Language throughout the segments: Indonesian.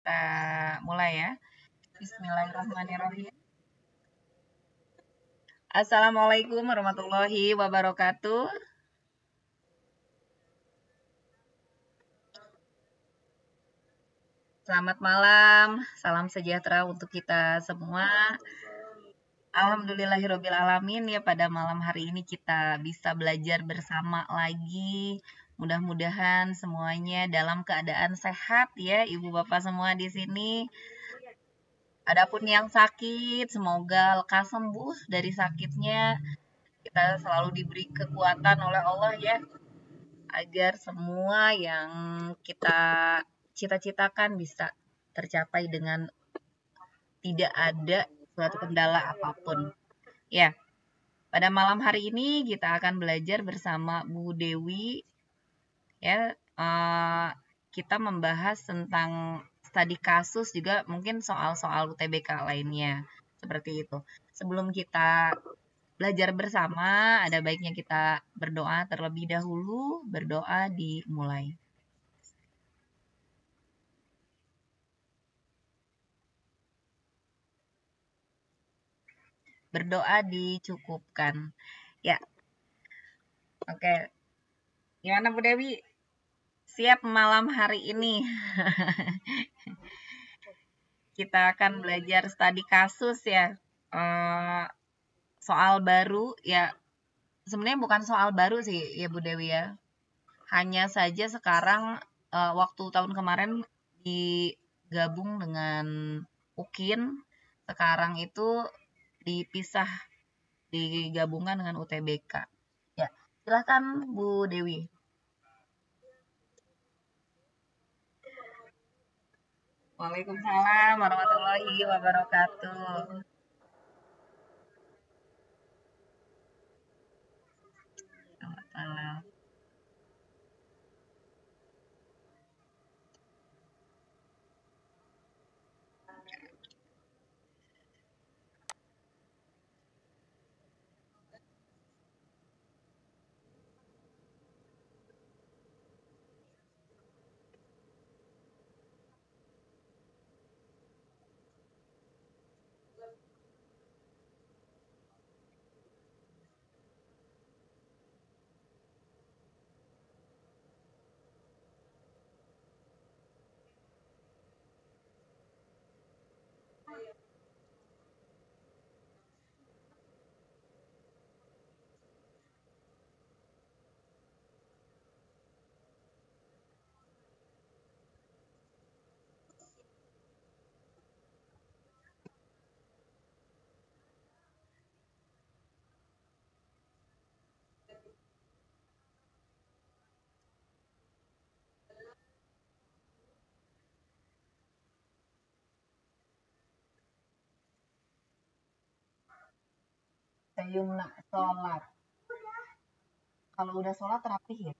kita mulai ya. Bismillahirrahmanirrahim. Assalamualaikum warahmatullahi wabarakatuh. Selamat malam, salam sejahtera untuk kita semua. Alhamdulillahirrabbilalamin ya, pada malam hari ini kita bisa belajar bersama lagi. Mudah-mudahan semuanya dalam keadaan sehat ya, Ibu Bapak semua di sini. Adapun yang sakit, semoga lekas sembuh dari sakitnya. Kita selalu diberi kekuatan oleh Allah ya, agar semua yang kita cita-citakan bisa tercapai dengan tidak ada suatu kendala apapun. Ya, pada malam hari ini kita akan belajar bersama Bu Dewi. Ya, kita membahas tentang studi kasus, juga mungkin soal-soal UTBK lainnya. Seperti itu. Sebelum kita belajar bersama, ada baiknya kita berdoa terlebih dahulu. Berdoa dimulai. Berdoa dicukupkan. Ya, oke. Gimana Bu Dewi? Siap malam hari ini? Kita akan belajar studi kasus ya. Soal baru ya. Sebenarnya bukan soal baru sih ya Bu Dewi ya. Hanya saja sekarang waktu tahun kemarin digabung dengan UKIN, sekarang itu dipisah, digabungkan dengan UTBK. Ya, silahkan Bu Dewi. Waalaikumsalam warahmatullahi wabarakatuh. Selamat malam. Sayung nak sholat. Kalau udah sholat rapih ya.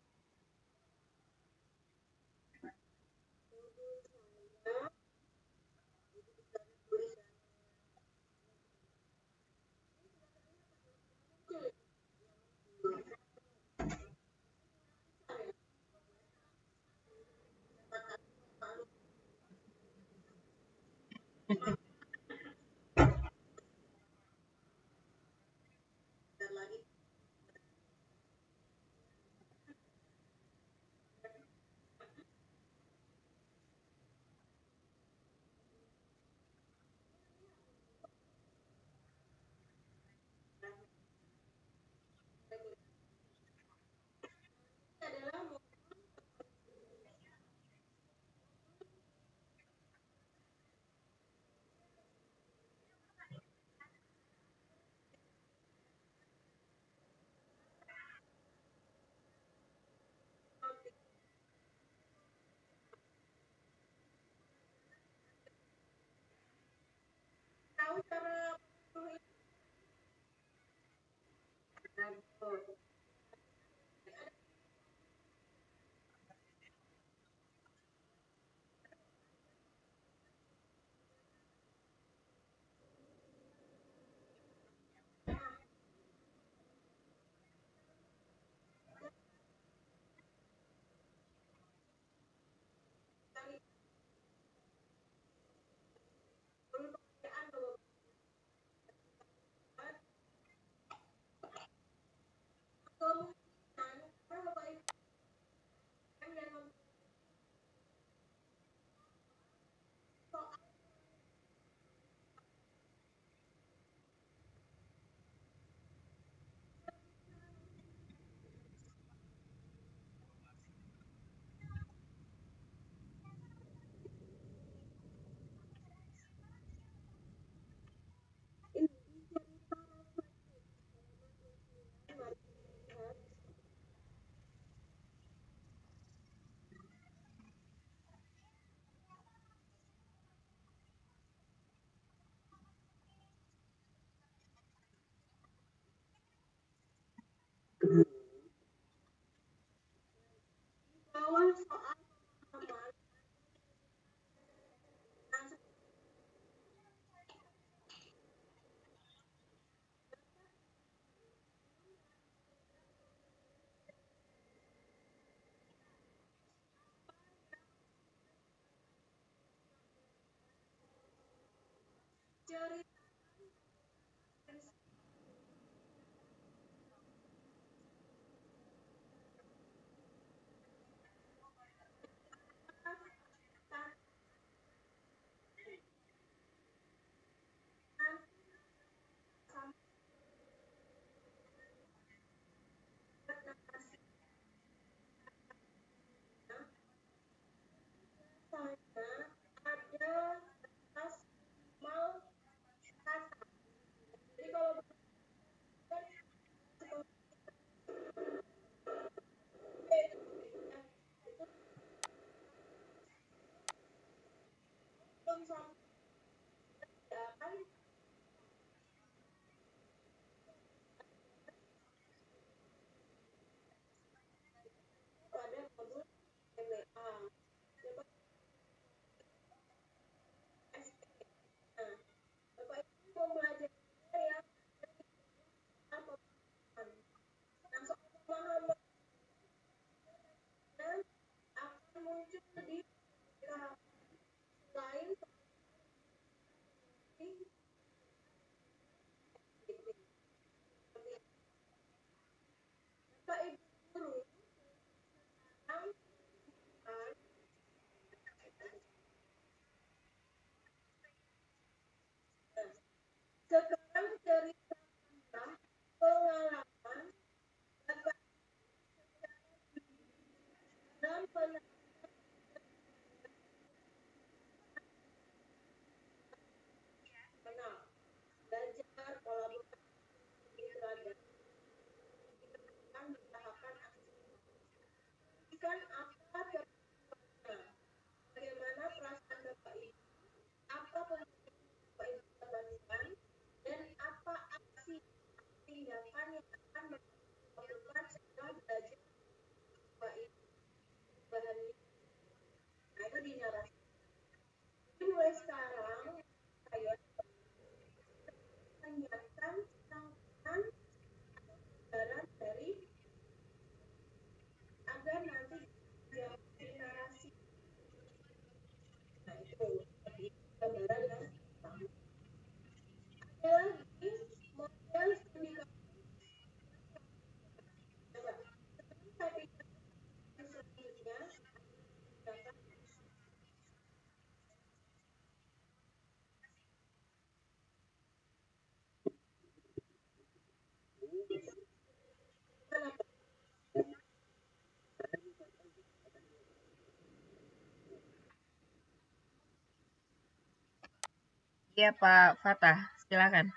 Iya Pak Fatah, silakan.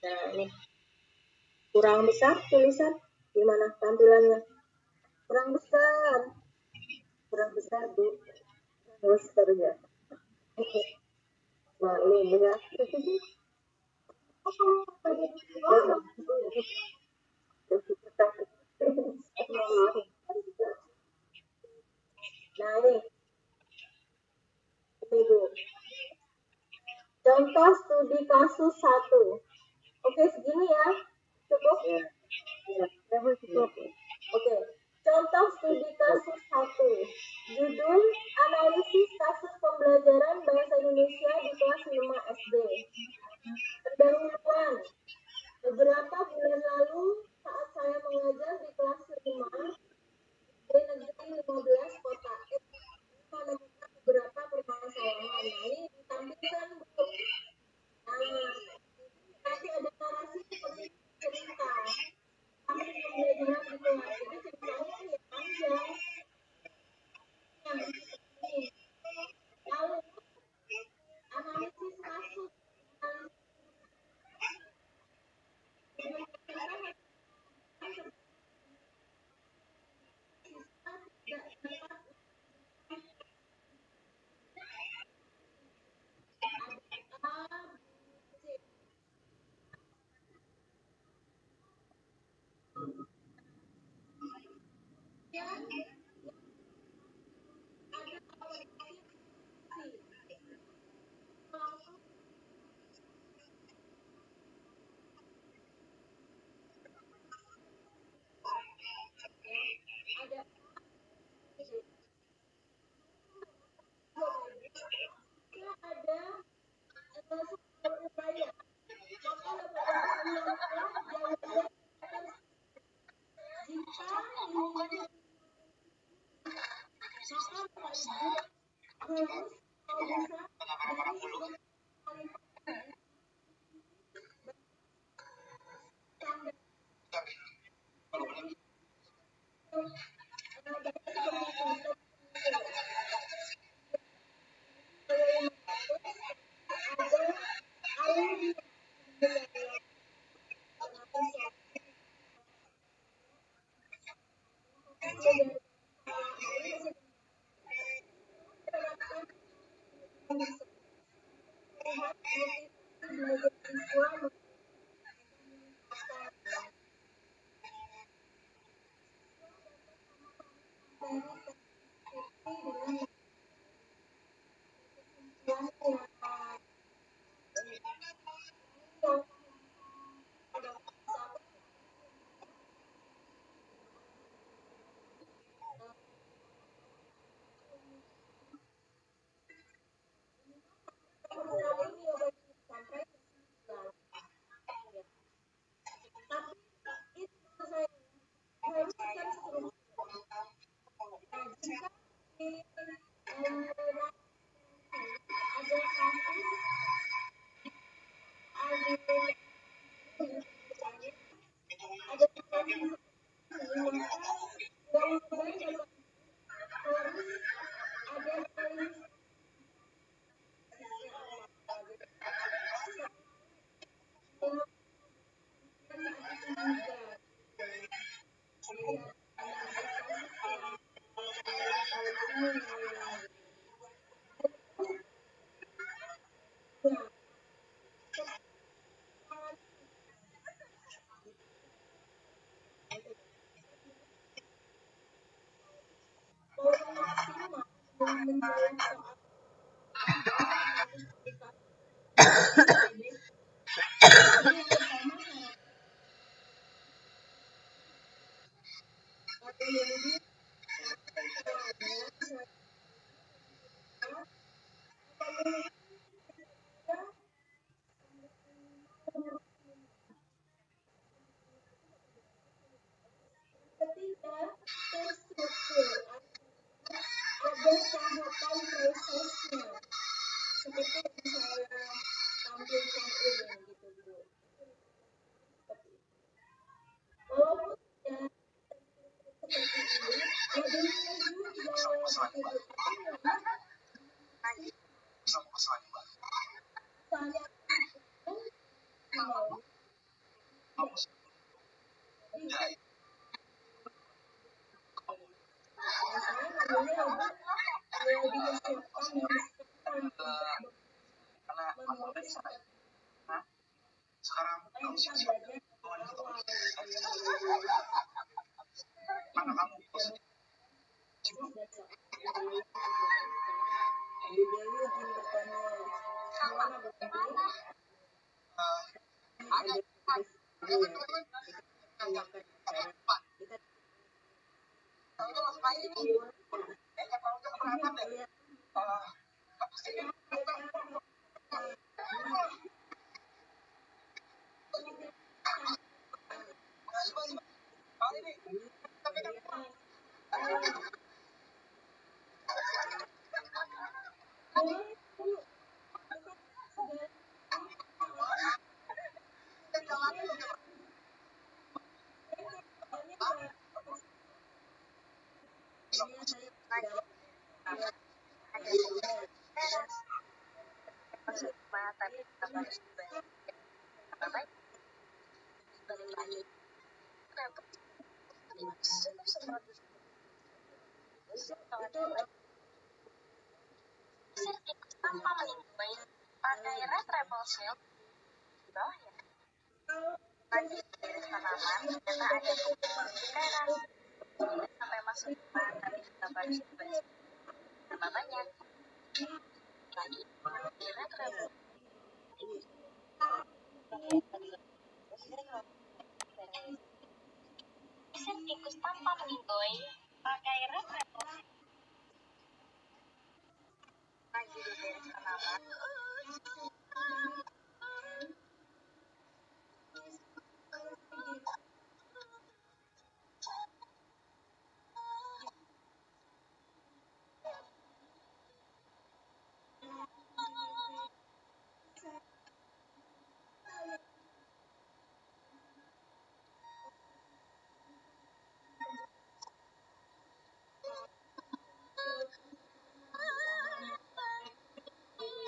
Nah, ini kurang besar tulisan, gimana tampilannya? Kurang besar Bu. Besar ya. Maklum ya. Nah ini Bu. Contoh studi kasus 1. Oke, segini ya. Cukup? Ya, cukup. Oke. Contoh studi kasus 1. Judul analisis kasus pembelajaran beberapa bulan lalu saat saya mengajar di kelas 5 di negeri 15 kota menemukan beberapa permasalahan. Nah, ini ditampilkan Bu. Nah, nanti ada narasi seperti cerita hasil pembelajaran di kelas. Jadi ceritanya ya panjang. Yang ini. Lalu analisis kasus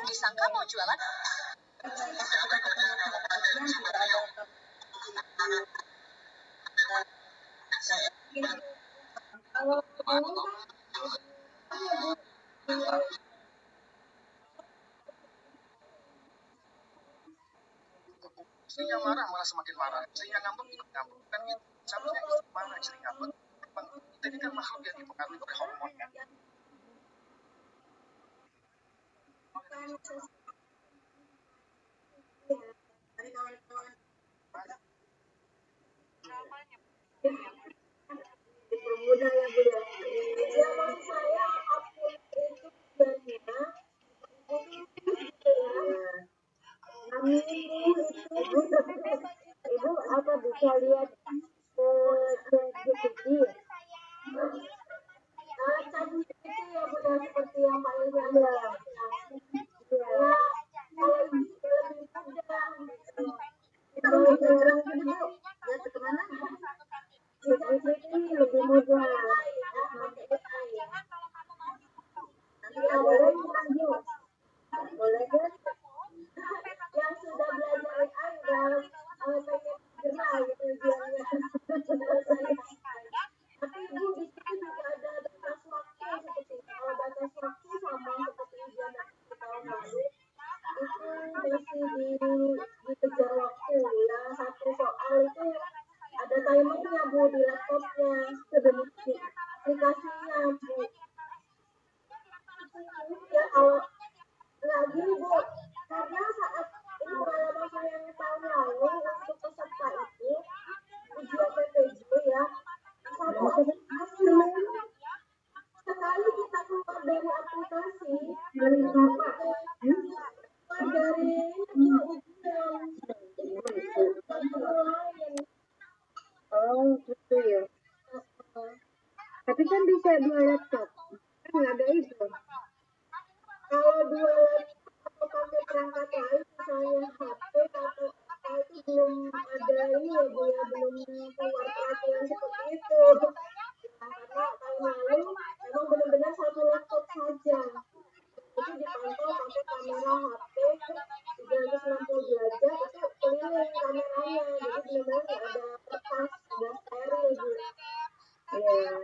Disangka mau jualan? Istrinya marah malah semakin marah, istrinya ngambek ikut ngambek, kan gitu. Seharusnya istri marah, istri ngambek. Kita ini kan makhluk yang dipengaruhi oleh hormon kan. Mudah ya Bu ya. Ya maksud saya apapun itu tujuannya amin ibu apa bisa lihat ChatGPT ChatGPT ya Bu ya seperti yang Pak Ilmi bilang ya kalau lebih mudah kalau sekarang itu ya kemana ChatGPT lebih mudah nanti boleh lanjut boleh kan yang sudah belajar AI udah pengen jerah gitu ujiannya tapi ibu di situ juga ada batas waktu seperti kalau batas waktu sama seperti ujian tahun lalu itu masih dikejar waktu ya satu soal itu ada timernya Bu di laptopnya di aplikasinya Bu ya kalau nggak gini Bu karena saat ini pengalaman saya yang tahun lalu untuk peserta itu ujian PPJ ya satu aplikasi sekali kita keluar dari aplikasi dari apa dari ujian itu lain oh gitu ya tapi kan bisa dua laptop kan nggak ada itu kalau dua laptop atau pakai perangkat lain misalnya HP atau apa itu belum ada ini ya Bu ya belum keluar peraturan seperti itu karena tahun lalu memang benar-benar satu laptop saja itu dipantau pakai kamera HP 360 derajat itu keliling kameranya jadi benar-benar nggak ada kertas sudah steril Bu ya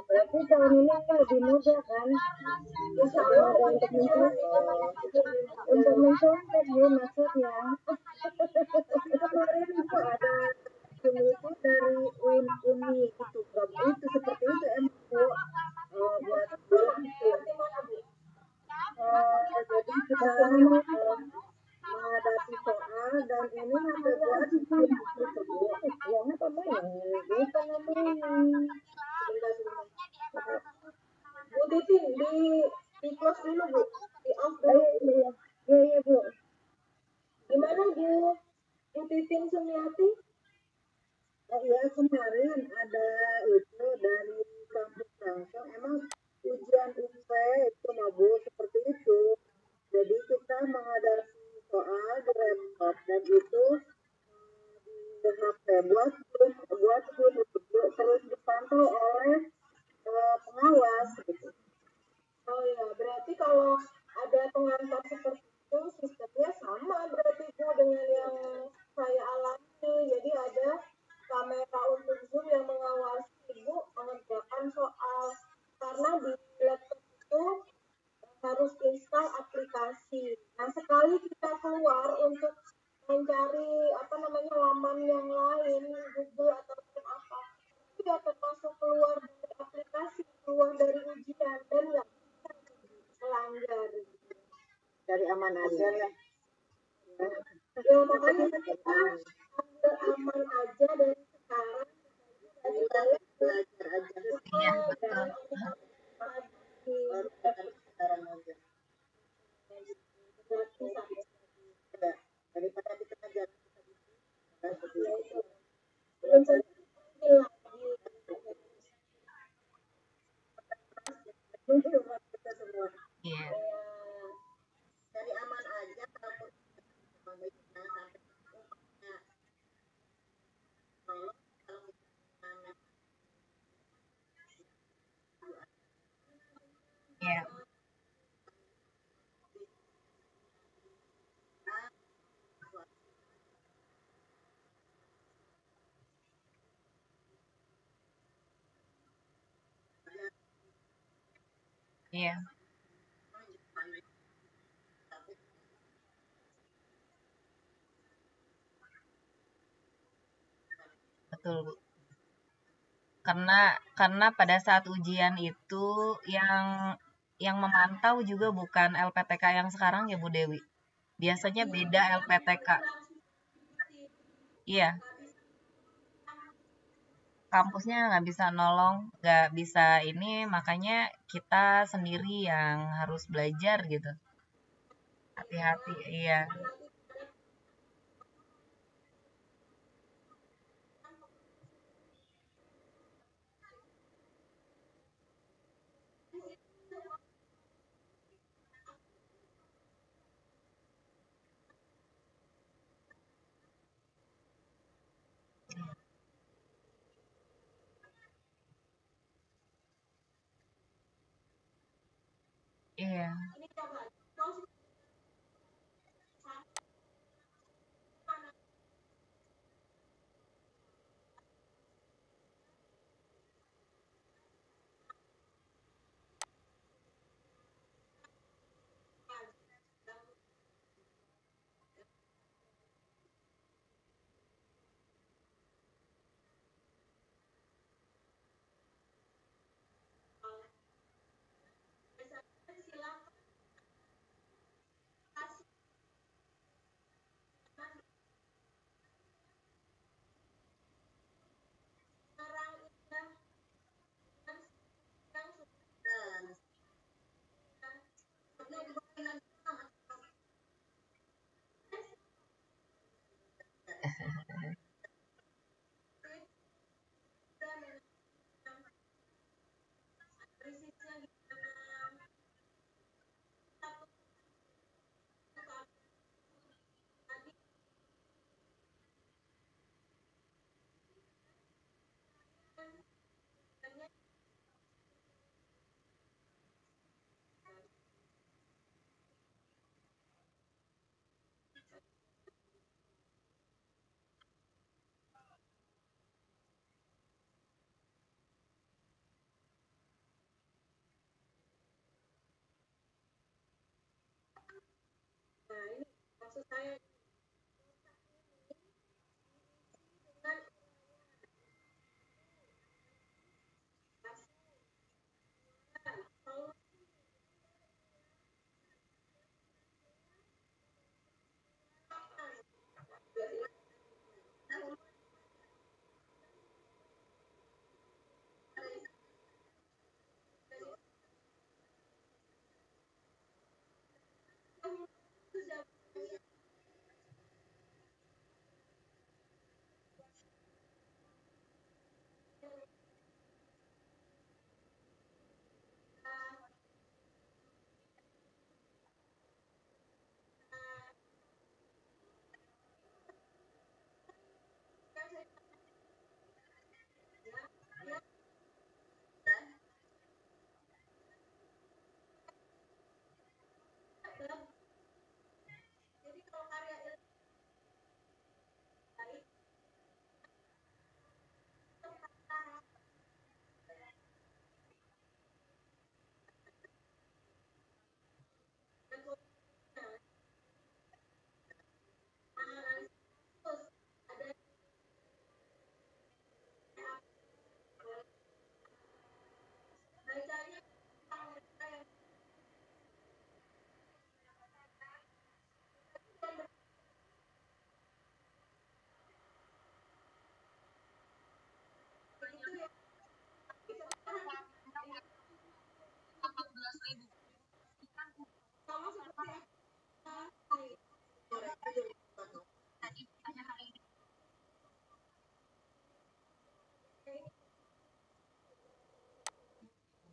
berarti tahun ini lebih mudah kan insya Allah untuk mencontek Bu maksudnya kemarin itu ada itu dari Uni itu program itu seperti itu emang Bu buat itu jadi kita menghadapi soal dan ini ada buat itu Bu uangnya tambahin bukan namanya Bu Titin di close dulu Bu di off dulu iya Bu gimana Bu Titin Sumiati oh ya kemarin buat terus dipantau oleh pengawas gitu. Oh iya, berarti kalau ada pengantar seperti itu sistemnya sama berarti Bu dengan yang saya alami. Jadi ada kamera untuk Zoom yang mengawasi Ibu mengerjakan soal, karena di laptop itu harus install aplikasi. Nah, sekali kita keluar untuk mencari laman yang lain, Google ataupun apa, itu ya termasuk keluar dari aplikasi, keluar dari ujian, dan nggak bisa melanggar. Dari aman aja lah. Ya makanya kita ambil aman aja dari sekarang, belajar aja. Iya, betul. Sekarang aja. Daripada di tengah jalan belum Iya. dari aman aja kalau sampai Iya, iya, betul, Bu. Karena pada saat ujian itu yang yang memantau juga bukan LPTK yang sekarang ya Bu Dewi. Biasanya beda LPTK. Iya, kampusnya nggak bisa nolong, nggak bisa ini, makanya kita sendiri yang harus belajar gitu. Hati-hati, iya, iya,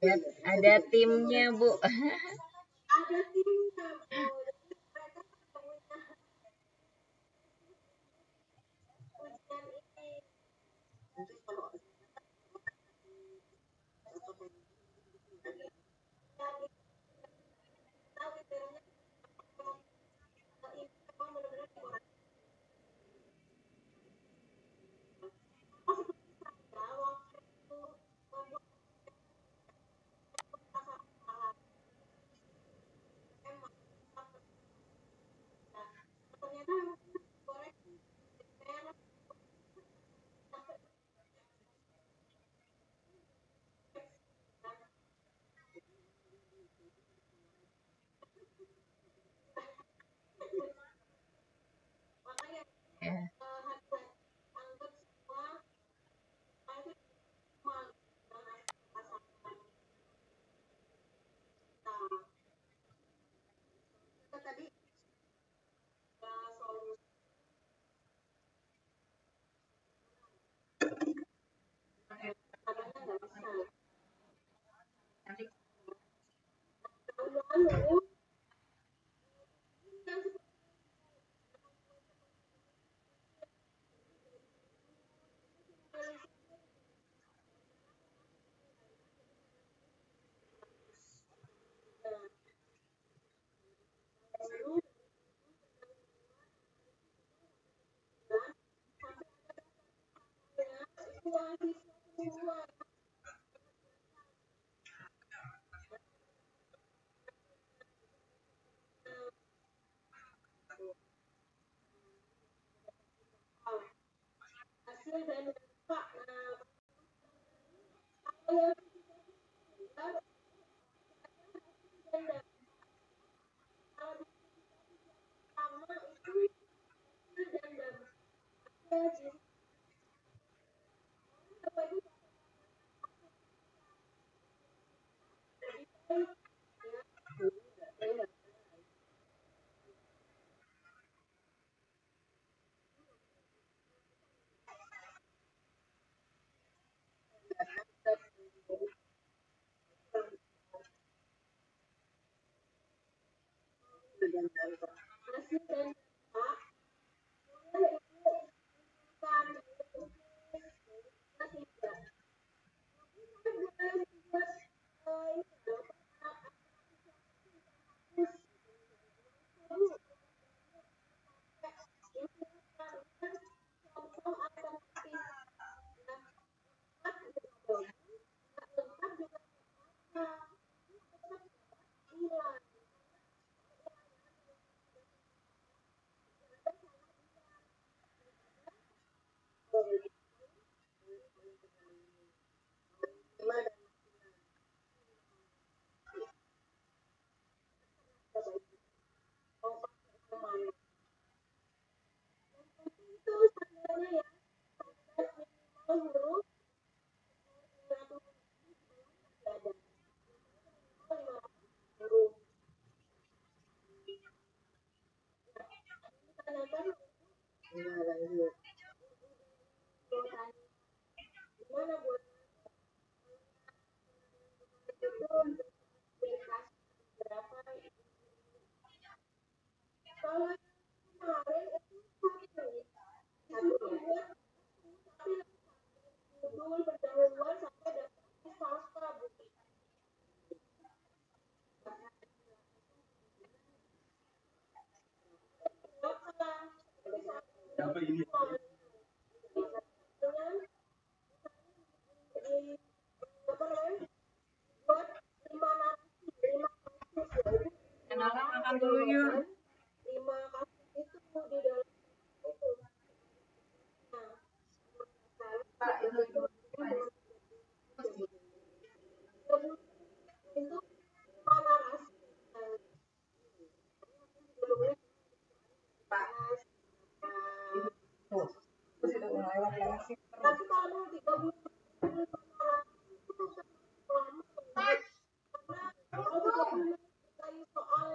Ada timnya, Bu. Ada timnya, Bu. Jadi mereka punya ujian ini. Ya. Tadi hasil dan dampak. Nah, kalau yang pertama itu hasil dan dampak. Bapak Ibu hasil dan dampak boleh Ibu bukan tidak. Boleh buat itu sebenarnya ya minimal huruf ada huruf tanyakan gimana buat itu untuk dikasih berapa kalau kemarin itu satu buat judul pendahuluan sampai dapat sastra Bu. Apa ini? Buat 5 narasi, Kenalan makan dulu yuk. 5 kasus itu di dalam itu. Nah, Pak, itu itu tuh. Terus udah lewat sih. tapi kalau mau 30 itu lama karena kalau 30 menit dari soal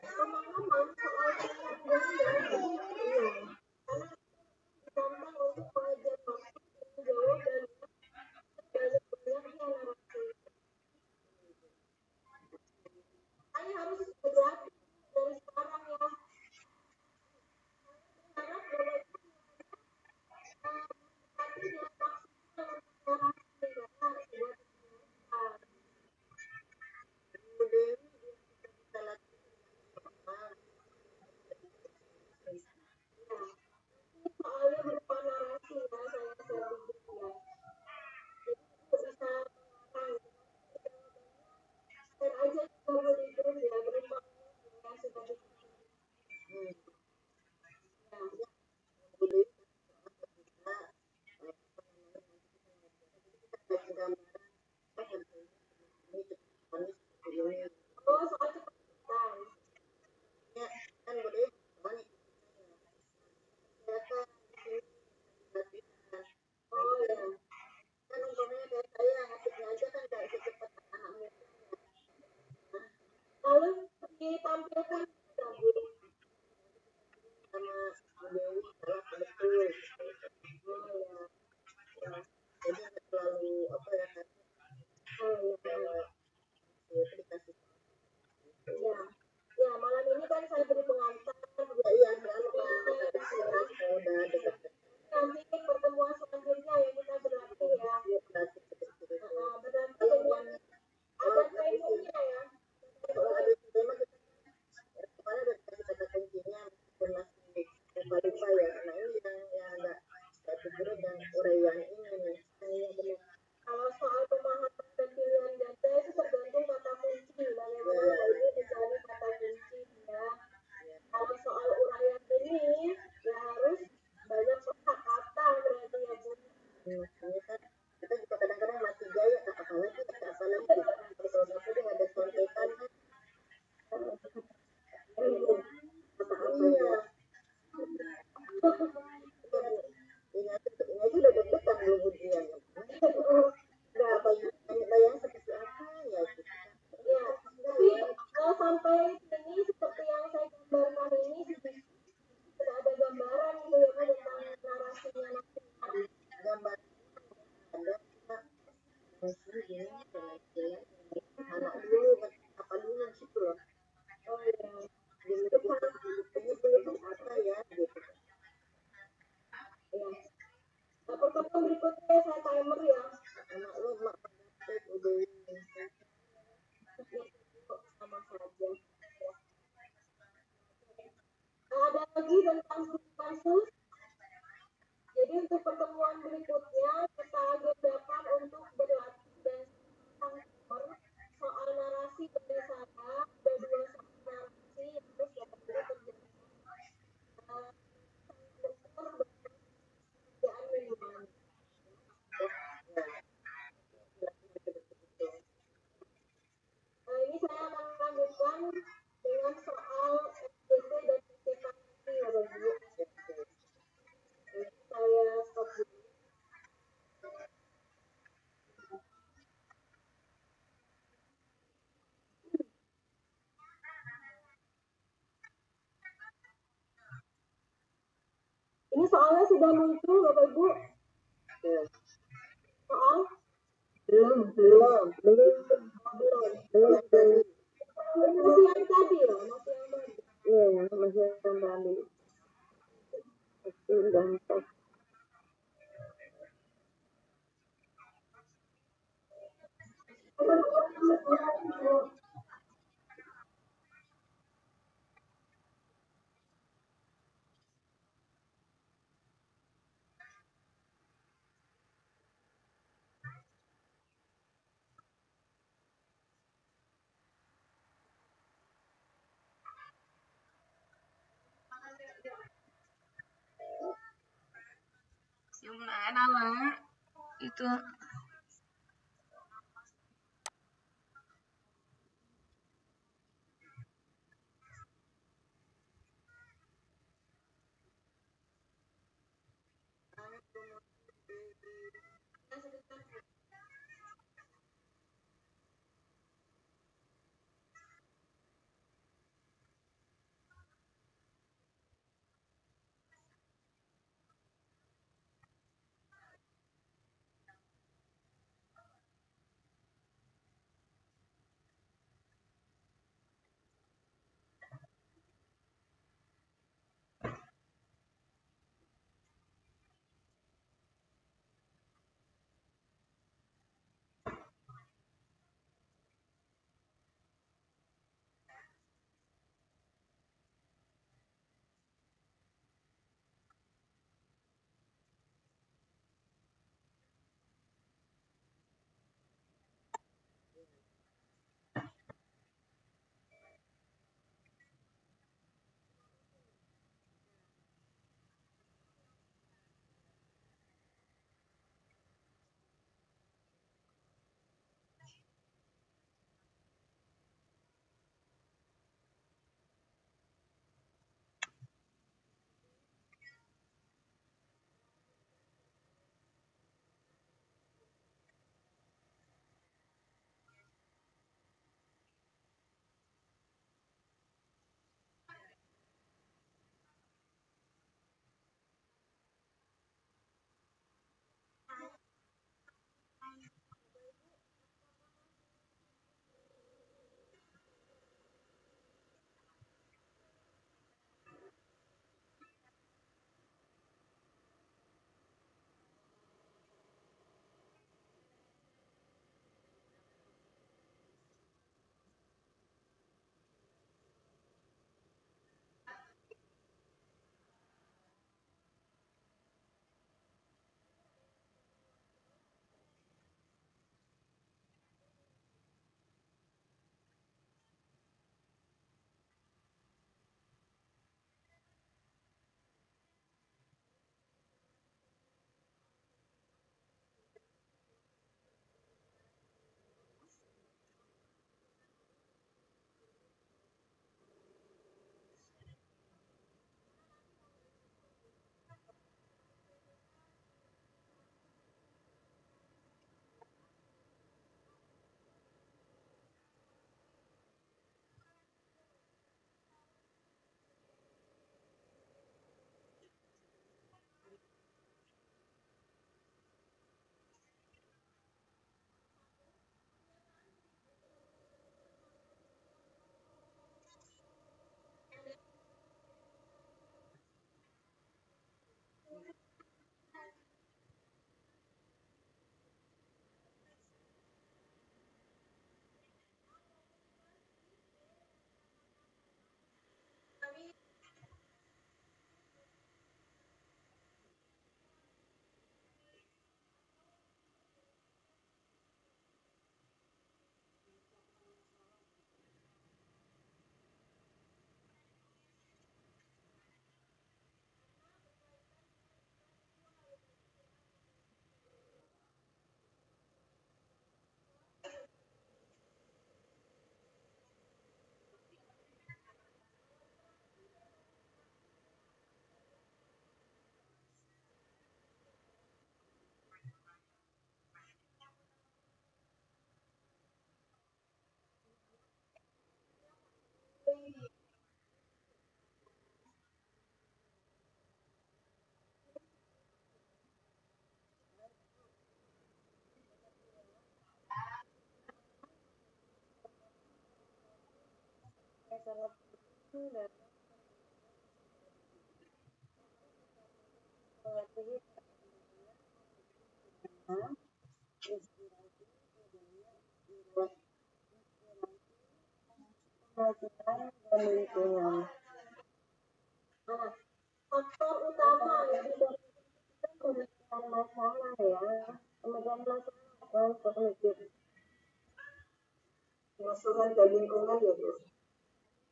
pemahaman soal pilihan ganda iya karena gampang untuk mengejar waktu menjawab dan banyak-banyaknya narasi uraian ini nih. Iya benar. Kalau soal pemahaman dan pilihan ganda itu tergantung kata kunci. Bagaimana ini mencari kata kunci ya. Kalau soal uraian ini ya harus banyak kosakata berarti ya Bu. Ini kan kita juga kadang-kadang mati gaya apalagi kalau nggak dia ada contekan kan kata apa ya ini aja udah deg-degan belum ujian apa bayang seperti apa ya gitu. Ya tapi kalau sampai sini seperti yang saya gambarkan ini sudah ada gambaran gitu ya Bu tentang narasinya nanti gambar ada anak dulu apa dulu situ loh oh ya ini belum apa ya gitu ya nah, pertemuan berikutnya saya timer ya anak lo mak udah sama saja ada lagi tentang kasus. Jadi untuk pertemuan berikutnya kita agendakan untuk berlatih dan cover soal narasi dari saya ada dua soal narasi yang harus dapat terjadi pekerjaan mingguan. Ini saya akan lanjutkan dengan soal SDT dan PKP ya Bapak. Saya stop dulu. Ini soalnya sudah muncul Bapak Ibu. Soal? Belum. Masih yang tadi ya, masih yang tadi. Iya, masih yang tadi. Gampang. Gimana lah itu sangat penting dan mengetahui inspirasi budaya, pelajaran dan lingkungan. Nah, faktor utama yang kita pemikiran masalah ya, pemikiran masalah dan kognitif. Pengasuhan dan lingkungan ya Bu.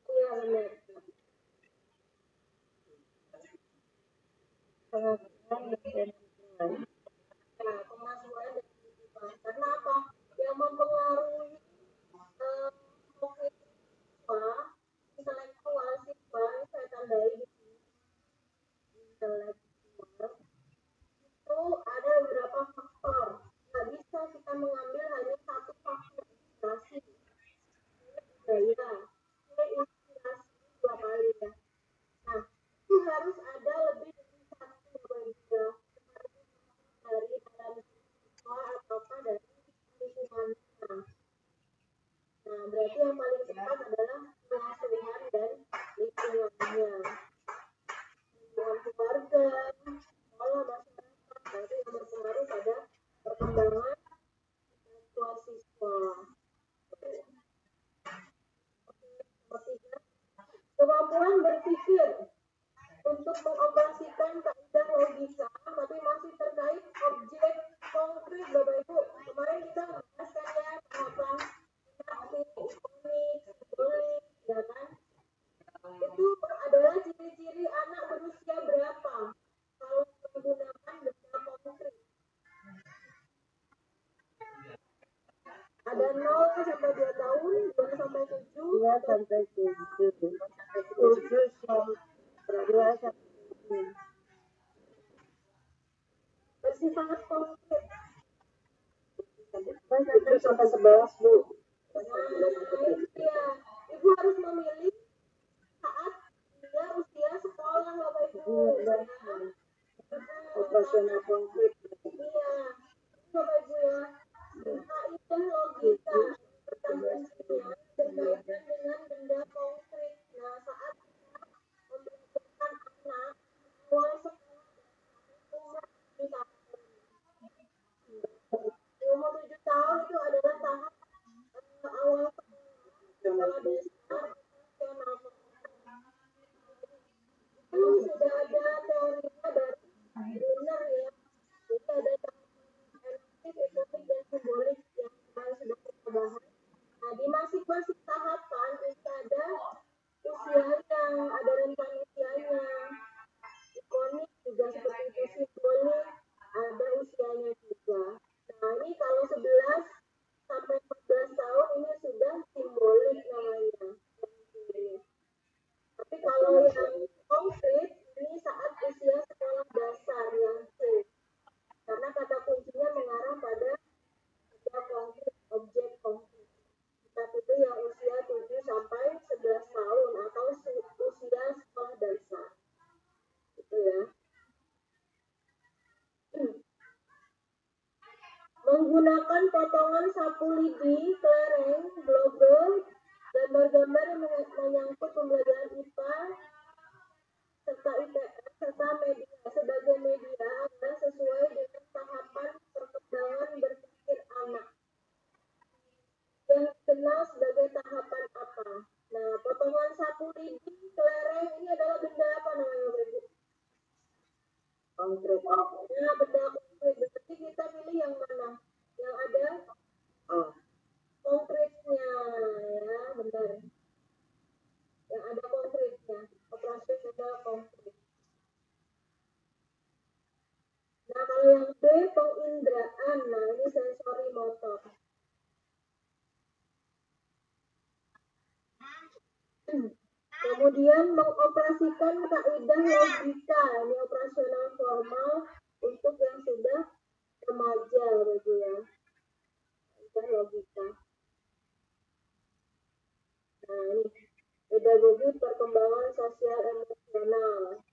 Iya benar. Pengasuhan dan lingkungan. Nah, pengasuhan dan lingkungan. Karena apa? Yang mempengaruhi kognitif siswa, intelektual siswa, ini saya tandai di sini. Intelektual itu ada beberapa faktor. Nggak bisa kita mengambil hanya satu faktor inspirasi. Budaya, inspirasi dua kali ya. Nah, itu harus ada lebih dari satu ya, dari dalam siswa ataukah dari lingkungannya. Nah, berarti yang paling tepat adalah pengasuhan dan lingkungannya. Lingkungan keluarga, sekolah, masyarakat, berarti yang berpengaruh pada perkembangan intelektual siswa. Kemampuan berpikir untuk mengoperasikan kaidah logika, tapi masih terkait objek konkret, Bapak Ibu. Kemarin kita membahaskan ya tahapan ikonik, simbolik, ya kan? Itu adalah ciri-ciri anak berusia berapa kalau menggunakan benda konkret. Ada 0 sampai 2 tahun, 2 sampai 7, 2 sampai 7, 7 sampai 2 sampai 7. Bersifat konkret. 7 sampai 11, Bu. Iya, Ibu harus memilih saat dia usia sekolah, Bapak Ibu. Operasional konkret. Iya, Bapak Ibu ya. Kaidah logika pertamanya berkaitan dengan benda konkret. Nah, saat kita memberikan anak awal sekolah umur 7 tahun. Umur 7 tahun itu adalah tahap awal sekolah dasar nasional. Itu sudah ada teorinya dari Brunner ya. Jadi ada ekonomi dan simbolik yang kemarin sudah kita bahas. Nah, di masing-masing tahapan itu ada usianya, ada rentang usianya. Ikonik juga seperti itu, simbolik ada usianya juga. Nah, ini kalau 11 sampai 14 tahun ini sudah simbolik namanya. Tapi kalau yang konkret ini saat usia sekolah dasar yang C. Karena kata kuncinya mengarah pada konkret, objek konkret. Tapi itu yang usia 7 sampai 11 tahun atau usia sekolah dasar. Itu ya. Menggunakan potongan sapu lidi, kelereng, global, gambar-gambar yang menyangkut pembelajaran IPA serta IPS serta media sebagai media adalah sesuai dengan tahapan perkembangan berpikir anak. Yang dikenal sebagai tahapan apa? Nah, potongan sapu lidi, kelereng ini adalah benda apa namanya, Bu? Konkret. Nah, benda konkret. Berarti kita pilih yang mana? Yang ada konkretnya, ya, benar. Yang ada konkretnya, operasional konkret. Nah, kalau yang B, penginderaan. Nah, ini sensori motor. Kemudian mengoperasikan kaidah logika, ini operasional formal untuk yang sudah remaja, begitu ya. Kaidah logika. Nah, ini pedagogi perkembangan sosial emosional.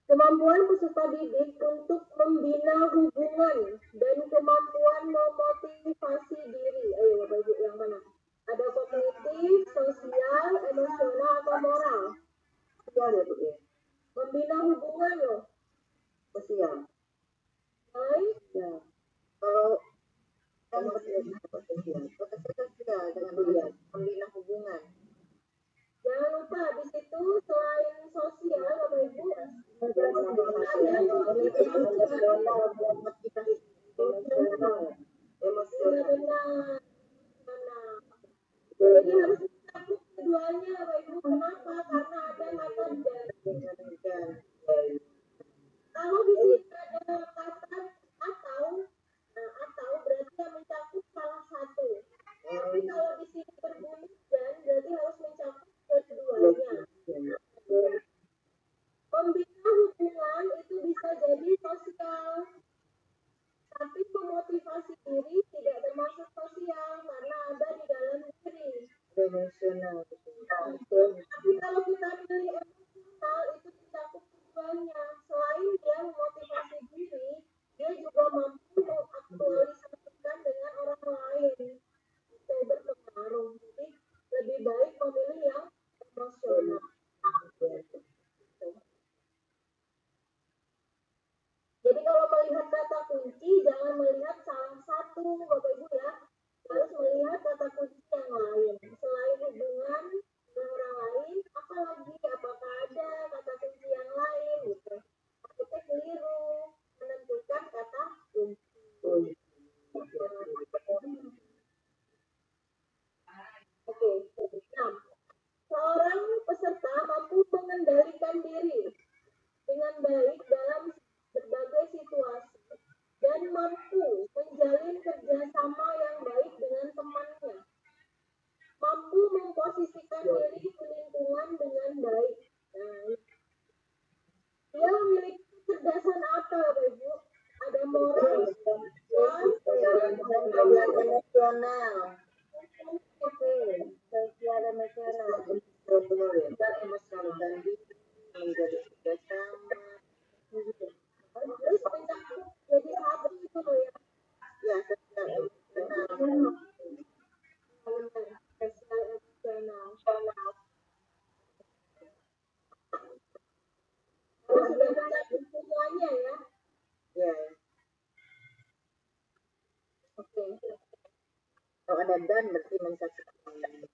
Kemampuan peserta didik untuk membina hubungan dan kemampuan memotivasi diri. Ayo Bapak Ibu, yang mana? Ada sosial. Baik. Ya. Kalau kan sosial, protesi sosial dengan membina hubungan. Jangan lupa di situ selain sosial, Bapak Ibu, ada motivasi emosional. Jadi harus mencakup keduanya, Bapak Ibu. Kenapa? Karena ada kata dan. Kalau di sini ada kata atau berarti yang mencakup salah satu. Tapi kalau di sini berbunyi dan berarti harus mencakup keduanya. Pembina hubungan itu bisa jadi sosial, tapi memotivasi diri tidak termasuk sosial karena ada di dalam diri. Emosional. Tapi kalau kita pilih emosional itu mencakup keduanya. Selain dia memotivasi diri, dia juga mampu mengaktualisasikan dengan orang lain. Itu berpengaruh. Jadi lebih baik memilih yang emosional. Jadi kalau melihat kata kunci, jangan melihat salah satu, Bapak Ibu ya. Harus melihat kata kunci yang lain. Selain hubungan dengan orang lain, apalagi apakah ada kata kunci yang lain gitu. Kita keliru menentukan kata kunci. Oke. Nah, seorang peserta mampu mengendalikan diri dengan baik dalam berbagai situasi dan mampu menjalin kerjasama yang baik dengan temannya, mampu memposisikan diri di lingkungan dengan baik. Nah, dia memiliki kecerdasan apa, Bapak Ibu? Ada moral, emosional, sosial emosional, dan emosional dan menjadi kerjasama. Terus mencakup jadi satu itu loh ya. Ya, sosial emosional. Sosial emosional. Kalau sudah mencakup semuanya ya. Ya. Oke. Kalau ada dan berarti mencakup semuanya.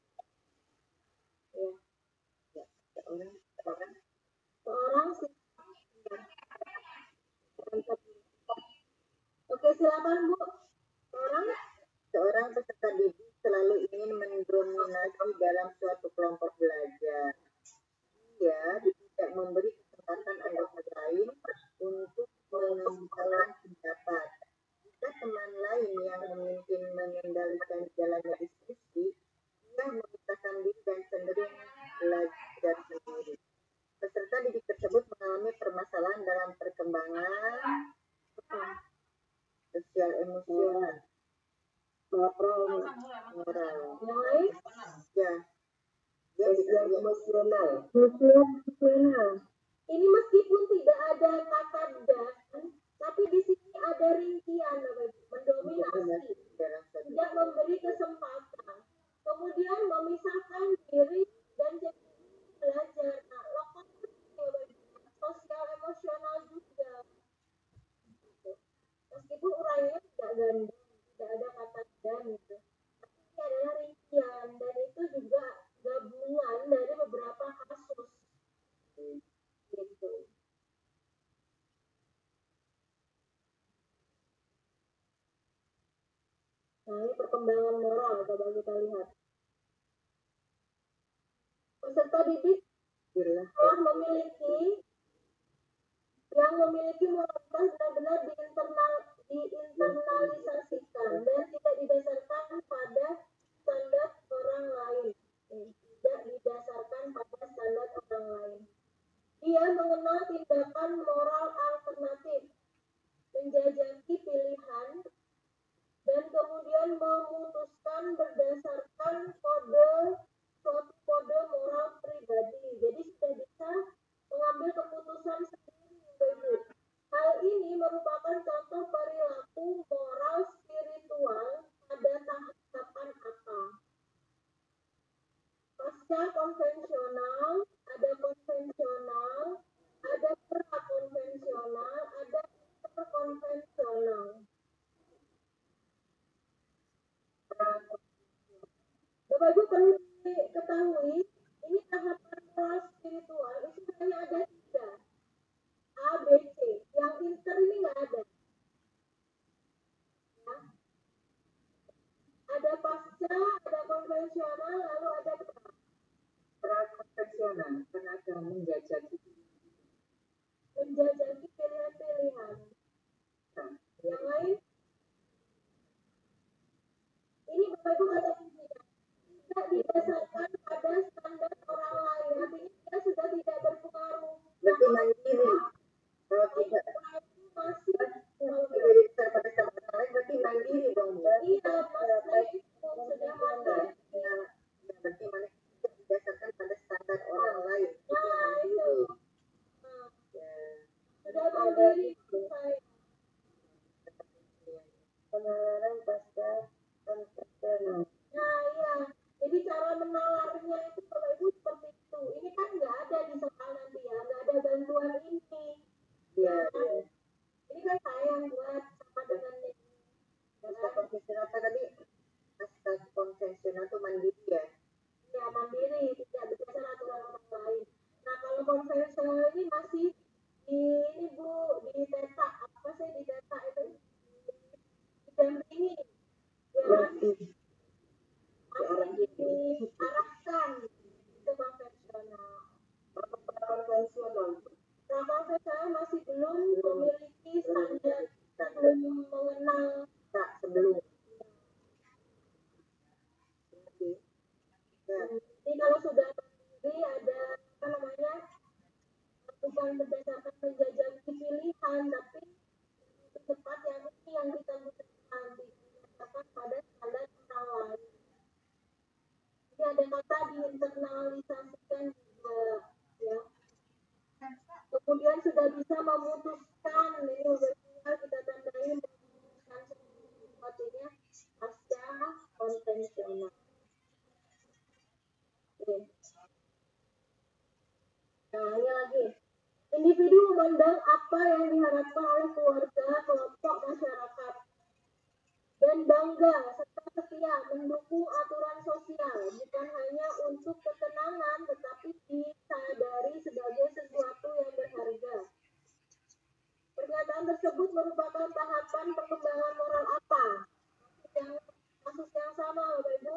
Ya. Ya. Seorang sih. Oke, silakan Bu. Seorang peserta didik selalu ingin mendominasi dalam suatu kelompok belajar. Dia tidak memberi kesempatan anggota lain untuk mengemukakan pendapat. Jika teman lain yang mungkin mengendalikan jalannya diskusi, dia memisahkan diri dan cenderung belajar sendiri. Peserta didik tersebut mengalami permasalahan dalam perkembangan sosial emosional, moral, ya, sosial emosional. Ini meskipun tidak ada kata dan, tapi di sini ada rincian, mendominasi, tidak memberi kesempatan, kemudian memisahkan diri dan jadi belajar. Nah, lokal sosial emosional juga. Meskipun uraiannya tidak ganda, tidak ada kata dan gitu. Tapi ini adalah rincian dan itu juga gabungan dari beberapa kasus. Gitu. Nah, ini perkembangan moral, coba kita lihat. Peserta didik telah memiliki moralitas benar-benar diinternalisasikan dan tidak didasarkan pada standar orang lain. Dia mengenal tindakan moral alternatif, menjajaki pilihan, dan kemudian memutuskan berdasarkan suatu kode moral pribadi. Jadi sudah bisa mengambil keputusan sendiri. Hal ini merupakan contoh perilaku moral spiritual pada tahapan apa? Pasca konvensional, ada konvensional, ada pra-konvensional. ketahui, ini tahapan moral spiritual itu hanya ada 3. A, B, C. Yang inter ini nggak ada. Ya. Ada pasca, ada konvensional, lalu ada pra-konvensional, karena ada menjajaki pilihan-pilihan. Nah, Yang lain, ini Bapak Ibu kata kuncinya. Tidak didasarkan pada standar orang lain, artinya dia sudah tidak berpengaruh. berarti mandiri. Kalau tidak Masih tidak didasarkan pada standar orang lain, berarti mandiri dong. iya, maksudnya itu sudah mandiri. Ya, berarti mana tidak didasarkan pada standar orang lain. Nah, itu. Nah, Ya, sudah mandiri saya. penalaran pasca konvensional. Nah, iya. Jadi cara menalarnya itu Bapak Ibu seperti itu. Ini kan nggak ada di soal nanti ya, nggak ada bantuan ini. Ya, Ini kan saya yang buat sama dengan ini. pasca konvensional apa tadi? Pasca konvensional itu mandiri ya. Ya, mandiri, tidak berdasarkan aturan orang lain. Nah, kalau konvensional ini masih di ini Bu, di teta, apa sih di teta itu? Didampingi. Ya, masih diarahkan itu konvensional. Konvensional. Nah, konvensional masih belum memiliki standar, belum mengenal. Tak sebelum. Ya, Jadi kalau sudah mandiri ada apa namanya, bukan berdasarkan menjajaki pilihan, tapi lebih tepat yang ini yang kita butuhkan, didasarkan pada standar orang lain. Jadi ada kata diinternalisasikan juga, ya. Kemudian sudah bisa memutuskan, ini benar kita tandai memutuskan sepertinya pasca konvensional. Oke. Nah, ini lagi. Individu memandang apa yang diharapkan oleh keluarga, kelompok, masyarakat, dan bangga serta setia mendukung aturan sosial, bukan hanya untuk ketenangan, tetapi disadari sebagai sesuatu yang berharga. Pernyataan tersebut merupakan tahapan perkembangan moral apa? Kasus yang sama, Bapak Ibu.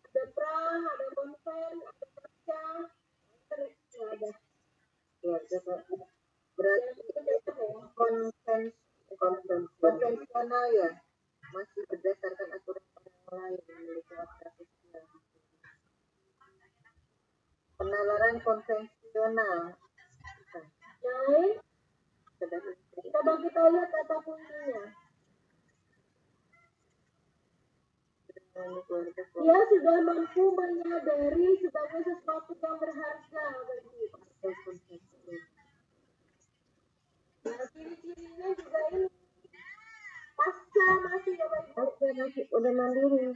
Ada pra, ada konven, ada pasca, nggak ada. berarti konvensional ya, masih berdasarkan aturan orang lain memiliki aturan sosial. Penalaran konvensional. Yang lain, coba kita lihat kata kuncinya. Dia sudah mampu menyadari sebagai sesuatu yang berharga bagi. Nah, ciri-cirinya juga ini. Pasca masih ya Bapak Ibu. Pasca masih udah mandiri.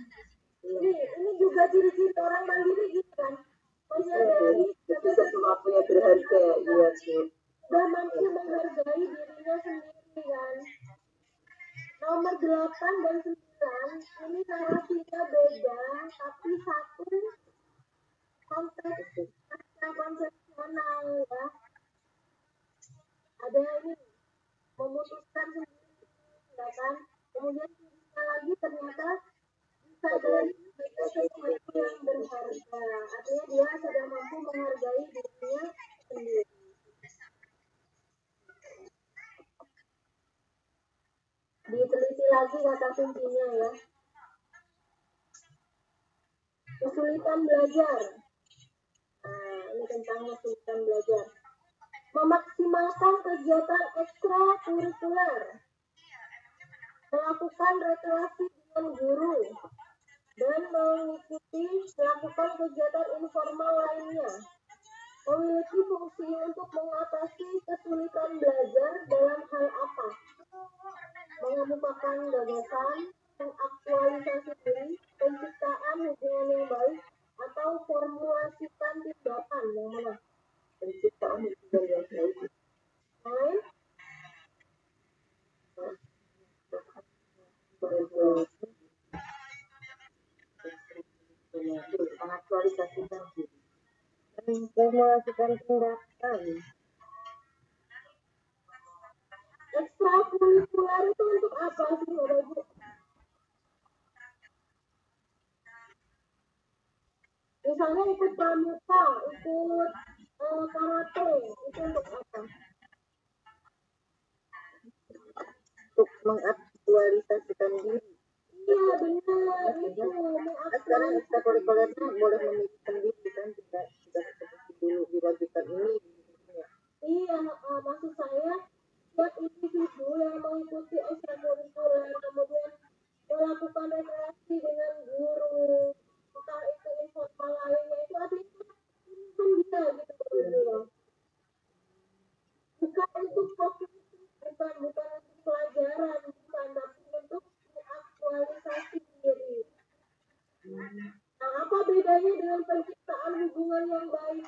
Ini juga ciri-ciri orang mandiri gitu kan. Menyadari sebagai sesuatu yang berharga, iya sih. sudah mampu menghargai dirinya sendiri kan. Nomor 8 dan 9 ini narasinya beda, tapi satu konteks pasca konvensional ya. Ada ini memutuskan sendiri, ya kan? Kemudian lagi ternyata disadari sebagai sesuatu yang berharga. Artinya dia sudah mampu menghargai dirinya sendiri. Diteliti lagi kata kuncinya ya. Kesulitan belajar. Nah, ini tentang kesulitan belajar. Memaksimalkan kegiatan ekstrakurikuler. Melakukan rekreasi dengan guru. Dan melakukan kegiatan informal lainnya. Memiliki fungsi untuk mengatasi kesulitan belajar dalam hal apa? Mengemukakan gagasan, mengaktualisasi diri, penciptaan hubungan yang baik, atau formulasikan tindakan yang mana? Penciptaan hubungan yang baik. Lain? Mengaktualisasikan diri. melakukan tindakan. Ekstrakurikuler itu untuk apa sih Bapak Ibu? Misalnya ikut pramuka, ikut karate, itu untuk apa? Untuk mengaktualisasikan diri. Iya benar itu Sekarang ekstrakurikulernya boleh memilih sendiri kan, tidak seperti dulu diwajibkan ini. Iya, maksud saya setiap individu yang mengikuti ekstrakurikuler kemudian melakukan rekreasi dengan guru, entah itu informal lainnya itu artinya kan dia gitu. Bukan untuk fokus, bukan untuk pelajaran, bukan, tapi untuk mengaktualisasi diri. Nah, apa bedanya dengan penciptaan hubungan yang baik?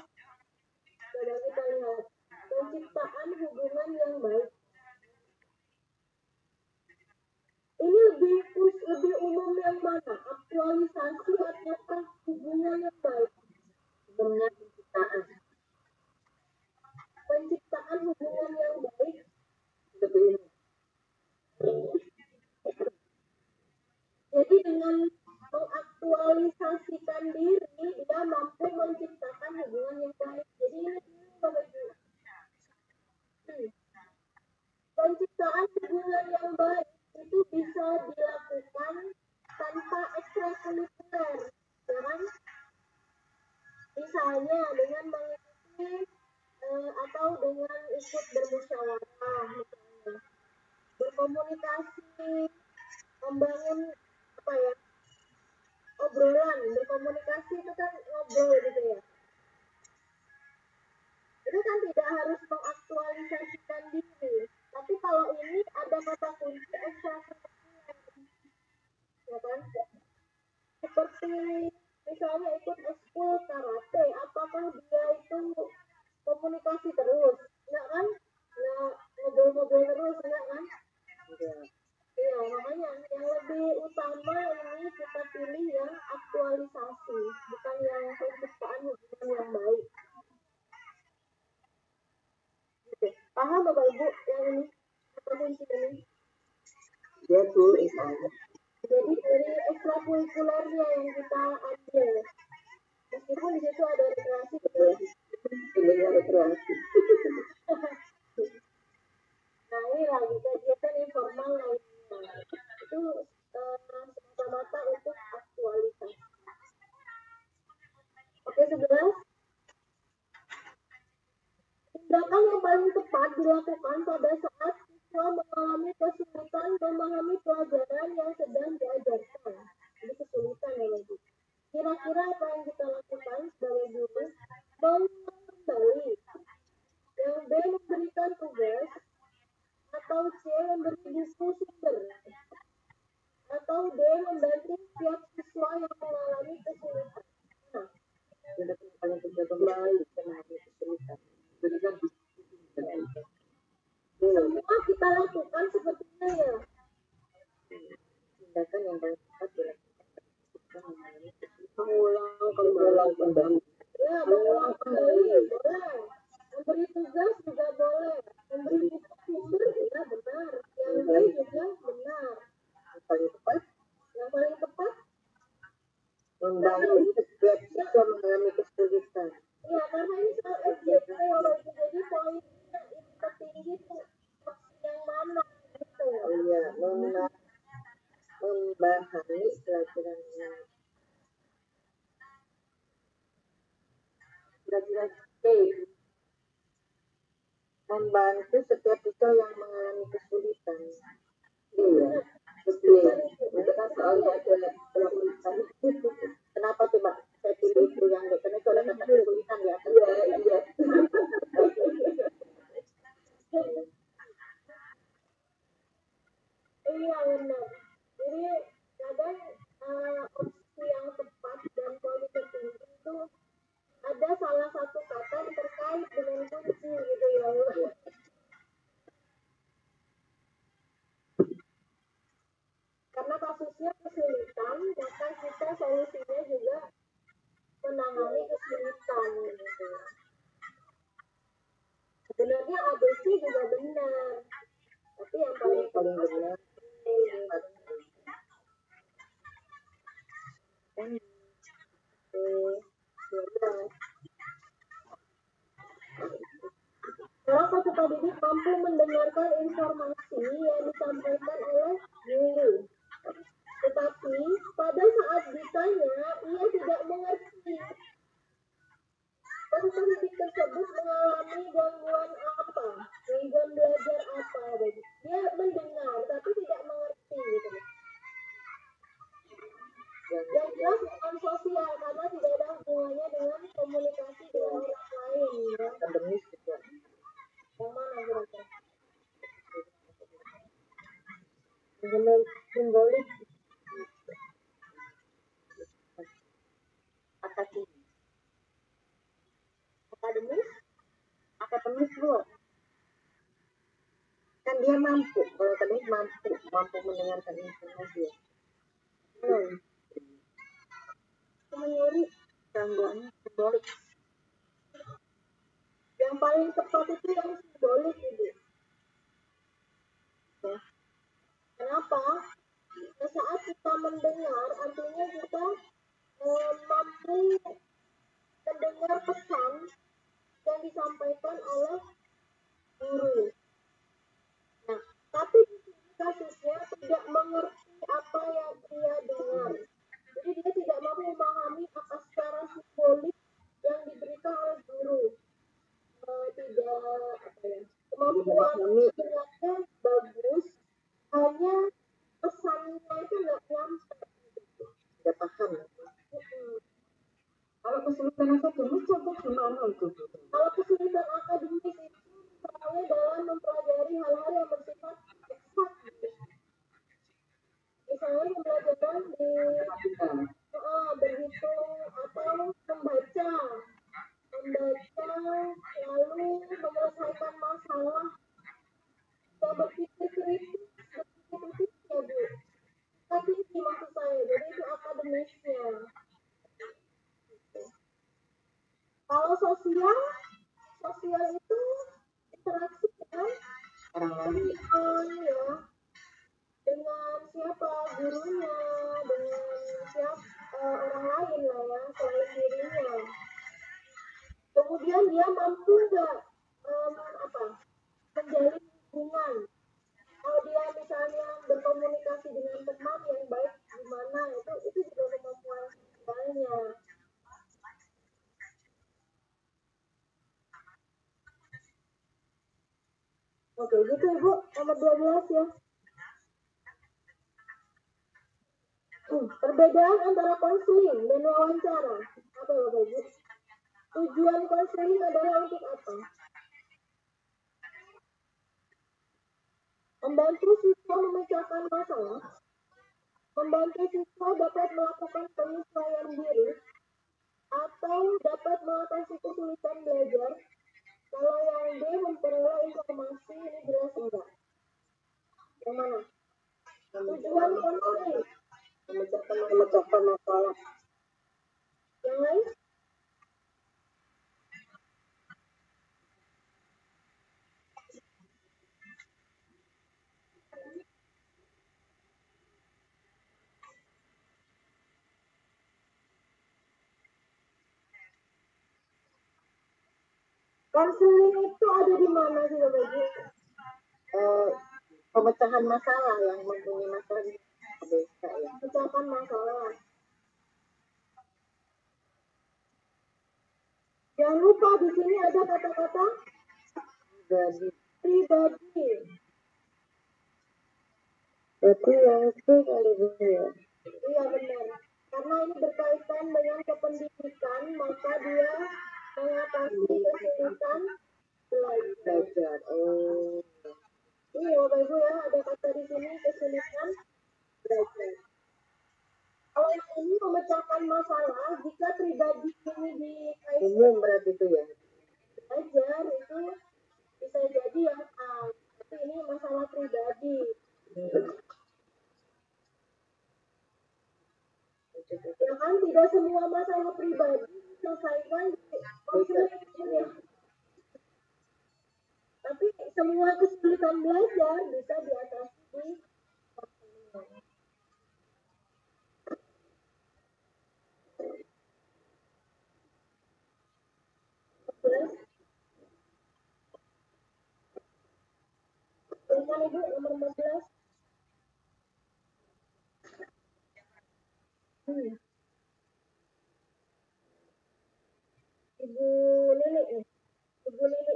Coba kita lihat penciptaan hubungan yang baik. Ini lebih umum yang mana? Aktualisasi ataukah hubungan yang baik? Sebenarnya penciptaan. Penciptaan hubungan yang baik Lebih umum. Jadi dengan mengaktualisasikan diri, dia mampu menciptakan hubungan yang baik. Jadi ini Bapak Ibu. Penciptaan hubungan yang baik itu bisa dilakukan tanpa ekstrakurikuler, ya kan? Misalnya dengan mengikuti atau dengan ikut bermusyawarah, misalnya berkomunikasi, membangun obrolan, berkomunikasi itu kan ngobrol gitu ya. Itu kan tidak harus mengaktualisasikan diri, tapi kalau ini ada kata kunci ekstrakurikuler, ya kan? Seperti misalnya ikut ekskul karate, apakah dia itu komunikasi terus, enggak kan? Nggak ngobrol-ngobrol terus, enggak kan? Iya, makanya yang lebih utama ini kita pilih yang aktualisasi, bukan yang penciptaan hubungan yang baik. Oke, paham Bapak Ibu yang ini? Apa kunci ini? Dia tulis aja. Jadi dari ekstrakurikulernya yang kita ambil, meskipun di situ ada rekreasi, Pilihnya rekreasi. nah ini lagi kegiatan informal lainnya itu semata-mata untuk aktualisasi. Oke, 11. Tindakan yang paling tepat dilakukan pada saat siswa mengalami kesulitan memahami pelajaran yang sedang diajarkan. Jadi kesulitan ya lagi. Kira-kira apa yang kita lakukan sebagai guru? Mengulang kembali. Yang B memberikan tugas, atau C memberi buku sumber, atau D membantu setiap siswa yang mengalami kesulitan. Nah, Tindakan paling penting kembali mengalami kesulitan. Berikan semua kita lakukan sepertinya ya. tindakan yang paling tepat dilakukan Mengulang kembali. Ya, mengulang kembali boleh. Memberi tugas juga boleh. Memberi buku sumber ya benar. Yang B juga benar. yang paling tepat Yang paling tepat membantu setiap siswa mengalami kesulitan. ya, karena ini soal SJP Bapak Ibu, jadi poinnya yang tertinggi itu opsi yang mana gitu. Iya, memahami pelajarannya. Kira-kira C, membantu setiap siswa yang mengalami kesulitan. Iya, betul. Itu kan soalnya ada kesulitan. Kenapa coba saya pilih itu yang D? Karena itu ada kata kesulitan di atas. Iya. Iya benar. Jadi kadang opsi yang tepat dan poin tertinggi itu ada salah satu kata yang terkait dengan kunci gitu ya. Karena kasusnya kesulitan, maka kita solusinya juga menangani kesulitan gitu. Sebenarnya ABC juga benar, tapi yang paling benar Seorang peserta didik mampu mendengarkan informasi yang disampaikan oleh guru. Tetapi pada saat ditanya, ia tidak mengerti. Peserta didik tersebut mengalami gangguan apa? Gangguan belajar apa? Dia mendengar tapi tidak mengerti gitu. Yang jelas bukan sosial karena tidak ada hubungannya dengan komunikasi dengan orang lain ya. akademis juga. Yang mana kira-kira? Simbolik akademis bu, kan dia mampu, kalau akademis mampu mendengarkan informasi ya. Menyuri Gangguan simbolik. yang paling tepat itu yang simbolik itu. Ya. Kenapa? Nah, saat kita mendengar, artinya kita mampu mendengar pesan yang disampaikan oleh guru. Nah, tapi kasusnya tidak mengerti apa yang dia dengar. Jadi dia tidak mampu memahami apa secara simbolik yang diberikan oleh guru. Kemampuan mendengarnya bagus, hanya pesannya itu nggak nyampe. Tidak paham. Kalau kesulitan akademis coba gimana itu? Kalau kesulitan akademis itu misalnya dalam mempelajari hal-hal yang bersifat eksak, misalnya pembelajaran di berhitung atau membaca lalu menyelesaikan masalah yang berpikir kritis ya bu. Tapi ini maksud saya, jadi itu akademisnya. Kalau sosial itu interaksi dengan orang ya, dengan siapa gurunya, dengan siapa orang lain lah ya selain dirinya. Kemudian dia mampu nggak menjalin hubungan. Kalau dia misalnya berkomunikasi dengan teman yang baik gimana, itu juga kemampuan sosialnya. Oke, gitu Ibu, nomor 12 ya. Perbedaan antara konseling dan wawancara. Apa Bapak Ibu? Tujuan konseling adalah untuk apa? Membantu siswa memecahkan masalah, membantu siswa dapat melakukan penyesuaian diri, atau dapat mengatasi kesulitan belajar. Kalau yang D memperoleh informasi, ini jelas enggak. Yang mana? Tujuan konseling memecahkan masalah. Yang lain? Konseling itu ada di mana sih Bapak Ibu? Pemecahan masalah yang mempunyai masalah di desa ya. Pemecahan masalah. Jangan lupa di sini ada kata-kata pribadi. Berarti yang itu kali ya. Iya benar. Karena ini berkaitan dengan kependidikan, maka dia mengatasi kesulitan belajar. Ini Bapak Ibu ya, ada kata di sini kesulitan belajar. Kalau yang ini memecahkan masalah, jika pribadi ini dikaitkan umum berarti itu ya. Belajar itu bisa jadi yang A, tapi ini masalah pribadi. Ya kan, tidak semua masalah pribadi selesaikan di konseling ya. Tapi semua kesulitan belajar bisa diatasi di konseling. Dengan Ibu nomor 15. Ibu Nini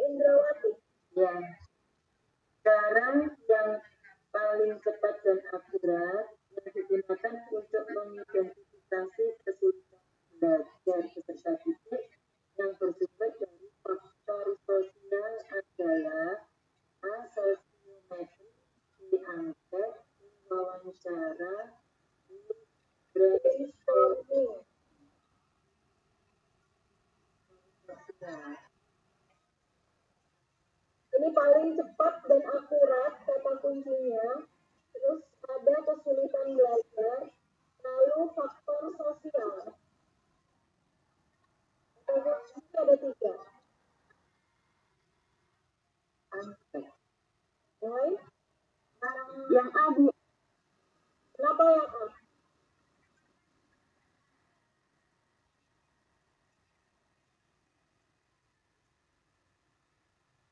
Indrawati. Ya. Cara yang paling cepat dan akurat yang digunakan untuk mengidentifikasi kesulitan belajar peserta didik yang bersumber dari faktor sosial adalah A. Sosiometri, B. angket, C. wawancara, D. brainstorming. Ini paling cepat dan akurat kata kuncinya. Terus ada kesulitan belajar, lalu faktor sosial. Kata kunci ada 3. Angket. Yang A, Bu. Kenapa yang A?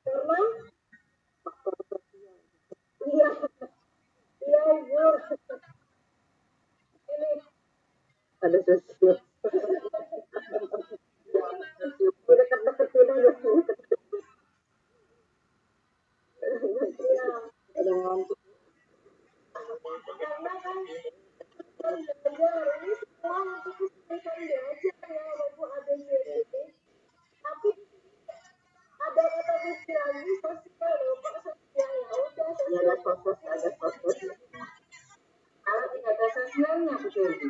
Karena Faktor sosial. iya, iya Ibu. Ini Ada sosial. Dekat-deketin aja. iya. Ada ngantuk. Karena kan belajar ini semua untuk kesulitan belajar ya Bapak ABCD. Tapi ada kata kunci lagi sosial loh Pak, sosial ya udah Ya, ada sosial, ada sosial. Kalau tidak ada sosialnya, Bu Dewi.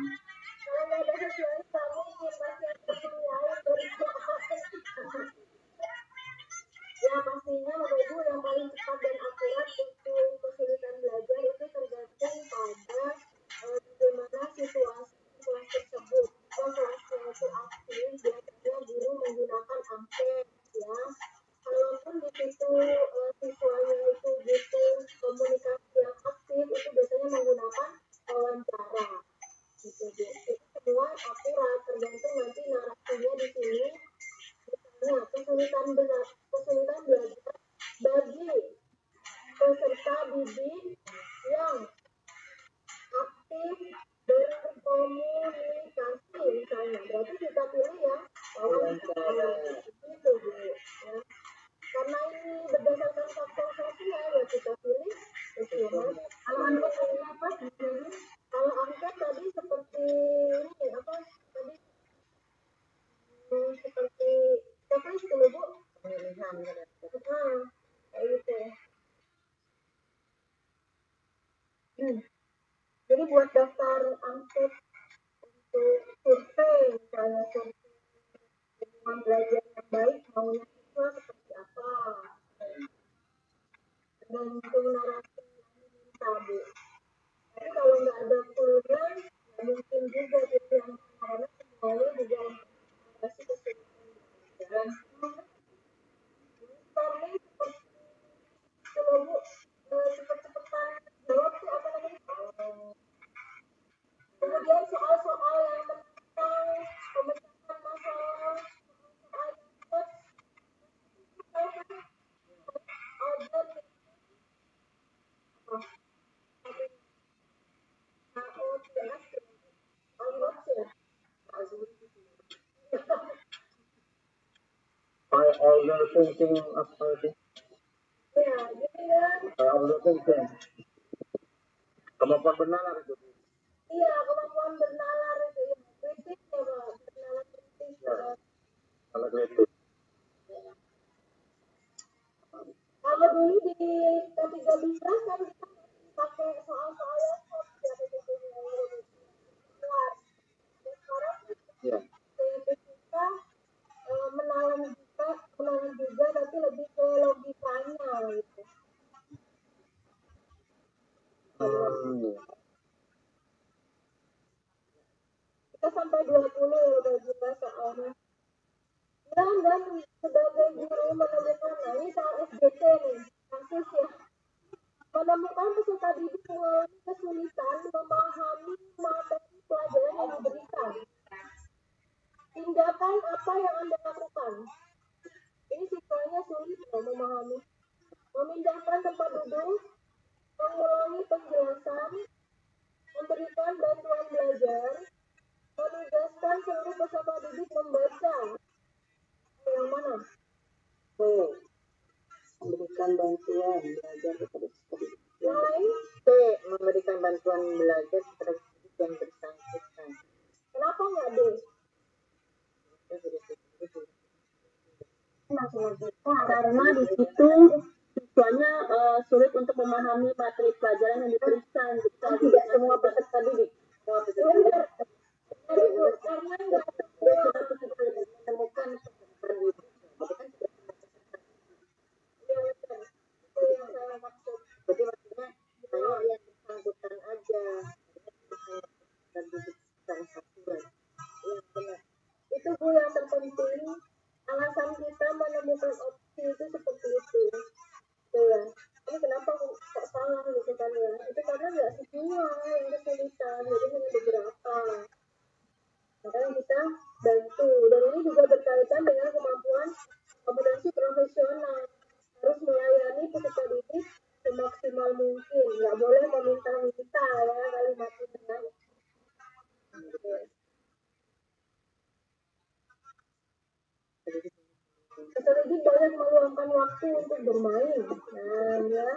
kalau nggak ada sosial nggak mungkin pasti ada yang lain dari ya pastinya Bapak Ibu yang paling cepat dan akurat untuk kesulitan belajar itu tergantung pada bagaimana situasi kelas tersebut. Kalau kelasnya itu aktif, biasanya guru menggunakan angket ya. Kalaupun di situ siswanya itu butuh komunikasi yang aktif, itu biasanya menggunakan wawancara. Gitu, Bu. Itu semua akurat, tergantung nanti narasinya di sini. Misalnya kesulitan belajar bagi peserta didik yang aktif berkomunikasi misalnya, berarti kita pilih yang wawancara gitu Bu ya. Karena ini berdasarkan faktor sosial ya kita pilih kesulitan. Kalau angket tadi apa? Kalau angket tadi seperti ini apa tadi seperti checklist dulu Bu, Pemilihan. kayak gitu ya. Jadi buat daftar angket untuk survei misalnya survei lingkungan belajar yang baik maunya siswa seperti apa, tergantung narasi yang diminta Bu. Tapi kalau nggak ada clue-nya nggak mungkin juga gitu yang karena semuanya juga narasi kesulitan belajar. Brainstorming seperti kalau Bu cepet-cepetan jawab tuh apa namanya? Kemudian soal-soal yang tentang pemecahan masalah, soal yang Thinking apa itu? ya, jadi kan Thinking. Kemampuan bernalar itu. iya kemampuan bernalar itu ya kritis ya Pak, bernalar kritis ya. Kalau kritis. Kalau dulu di K13 kan kita pakai soal-soal yang soft ya keluar. Sekarang Ya. kita menalar juga tapi lebih ke logikanya gitu. Kita sampai 20 ya udah juga soalnya. dan sebagai guru menemukan, nah ini soal SDT nih, kasus ya, menemukan peserta didik mengalami kesulitan memahami materi pelajaran yang diberikan. Tindakan apa yang Anda lakukan? Ini siswanya sulit loh memahami. Memindahkan tempat duduk, mengulangi penjelasan, memberikan bantuan belajar, menugaskan seluruh peserta didik membaca. Yang mana? Memberikan bantuan belajar kepada peserta didik. Lain? C. Memberikan bantuan belajar kepada peserta didik yang bersangkutan. Kenapa nggak D? Karena di situ siswanya sulit untuk memahami materi pelajaran yang diberikan. Tidak semua peserta didik. Karena nggak Menemukan peserta didik. itu yang saya maksud. Jadi maksudnya hanya yang bersangkutan aja. Dan didik salah satu. Yang benar. Itu Bu yang terpenting. Alasan kita menemukan opsi itu seperti itu. Ya. Ini kenapa kok salah gitu kan ya? Itu karena nggak semua yang kesulitan, jadi hanya beberapa. Makanya kita bantu. Dan ini juga berkaitan dengan kemampuan kompetensi profesional. Harus melayani peserta didik semaksimal mungkin. Nggak boleh meminta-minta ya kalimatnya. Peserta didik banyak meluangkan waktu untuk bermain. Nah ya,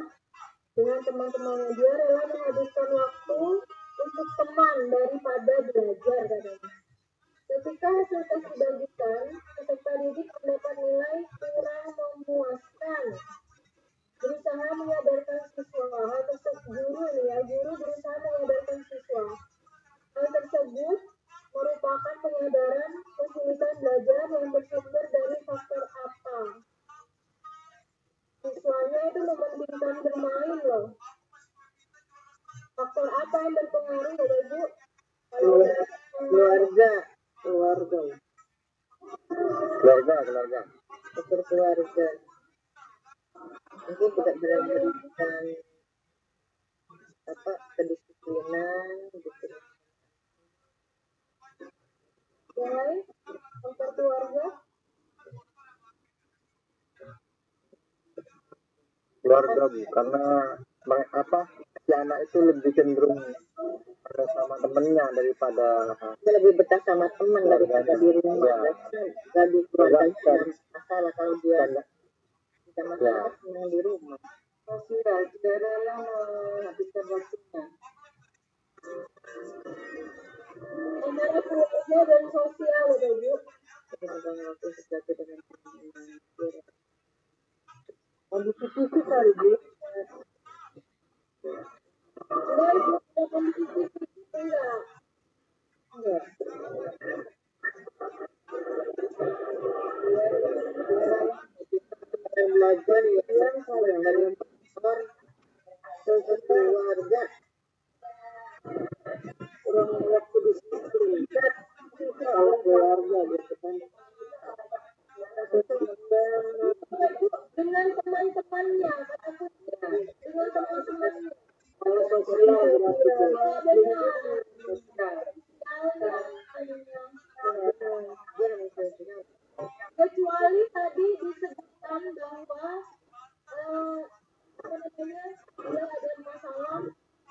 dengan teman-temannya dia rela menghabiskan waktu untuk teman daripada belajar katanya. Ketika hasil tes dibagikan, peserta didik mendapat nilai kurang memuaskan. Berusaha menyadarkan siswa, hal tersebut guru berusaha menyadarkan siswa. Hal tersebut merupakan penyadaran kesulitan belajar yang bersumber dari faktor apa. Siswanya itu mementingkan bermain loh. Faktor apa yang berpengaruh Bapak Ibu? Keluarga. Keluarga. Faktor keluarga. Mungkin tidak memberikan kedisiplinan gitu. Yang lain, faktor keluarga. Keluarga Bu, karena si anak itu lebih cenderung ada sama temennya daripada Dia lebih betah sama teman daripada di rumah. Lebih keluarga masalah kalau dia tidak masalah senang di rumah. Sosial, tidak rela menghabiskan waktunya. Antara keluarga dan sosial Bapak Ibu. Menghabiskan waktu sesuatu dengan teman. Kondisi fisik kali Bu. Enggak, Ibu, ada kondisi fisik enggak? Enggak. Belajar yang dari faktor keluarga kurang waktu disiplin kalau keluarga gitu kan. Dengan teman-temannya, kata kuncinya. Dengan teman-temannya. Kalau sosial Kecuali tadi disebutkan bahwa dia ada masalah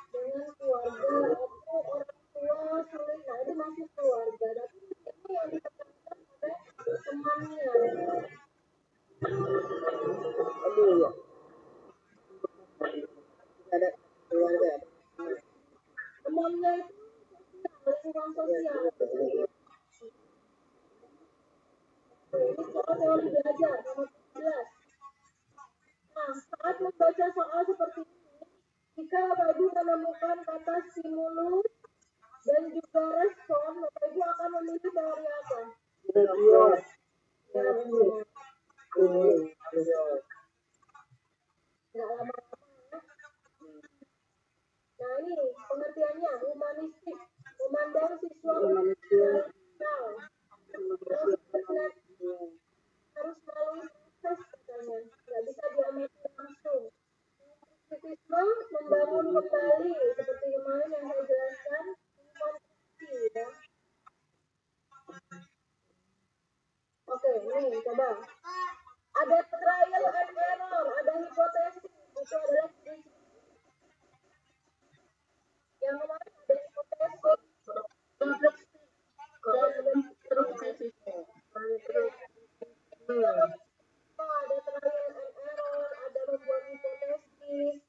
dengan keluarga atau orang tua sulit, nah itu masih keluarga. Tapi ini yang ditekankan oleh temannya. ada keluarga. Temannya itu lingkungan sosial. Ini soal teori belajar nomor 13. Nah, saat membaca soal seperti ini, jika Bapak Ibu menemukan kata stimulus dan juga respon, Bapak Ibu akan memilih teori apa? Nggak lama-lama ya. Nah ini pengertiannya, humanistik, memandang siswa manusia. harus melalui proses katanya, nggak bisa diamati langsung. Positifisme membangun kembali seperti kemarin yang saya jelaskan, konstruksi ya. Oke, nih coba. Ada trial and error, ada hipotesis, itu adalah yang kemarin ada hipotesis, ada trial and error, ada membuat hipotesis,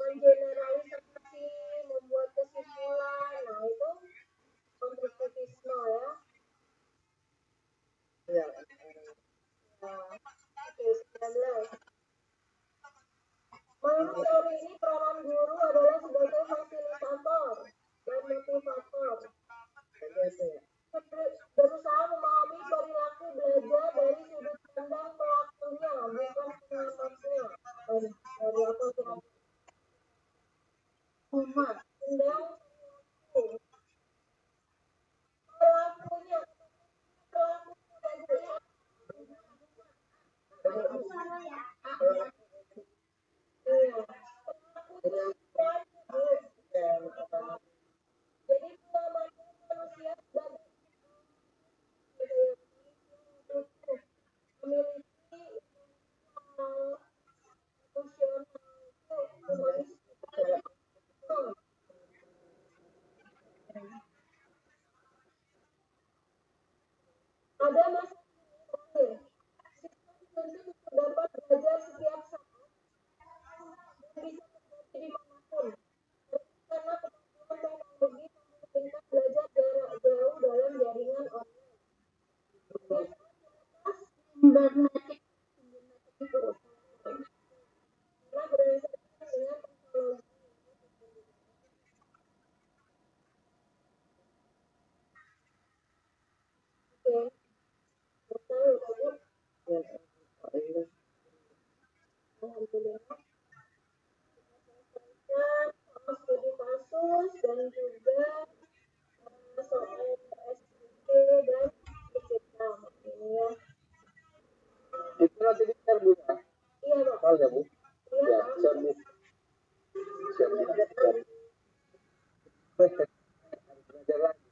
mengeneralisasi, membuat kesimpulan, nah itu konstruktivisme ya. Oke, 19. Menurut teori ini peran guru adalah sebagai fasilitator dan motivator. Berusaha memahami perilaku belajar dari sudut pandang pelakunya, bukan pengamatnya. Dari apa kira-kira? Pandang pelakunya, jadi memandang manusia sebagai memiliki ada masa akhir. Sistem dituntut untuk dapat belajar setiap saat dan bisa terjadi dimanapun. Karena kemampuan teknologi memungkinkan belajar jarak jauh dalam jaringan online. Berbagai itu karena berdasarkan dengan teknologi. Oke. Alhamdulillah. Soal studi kasus dan juga soal SPT dan PCK ini ya. Itu nanti di-share Bu ya? Iya Pak. Soal ya Bu? Iya Ya, Pak. share Bu. Share Bu. Belajar lagi.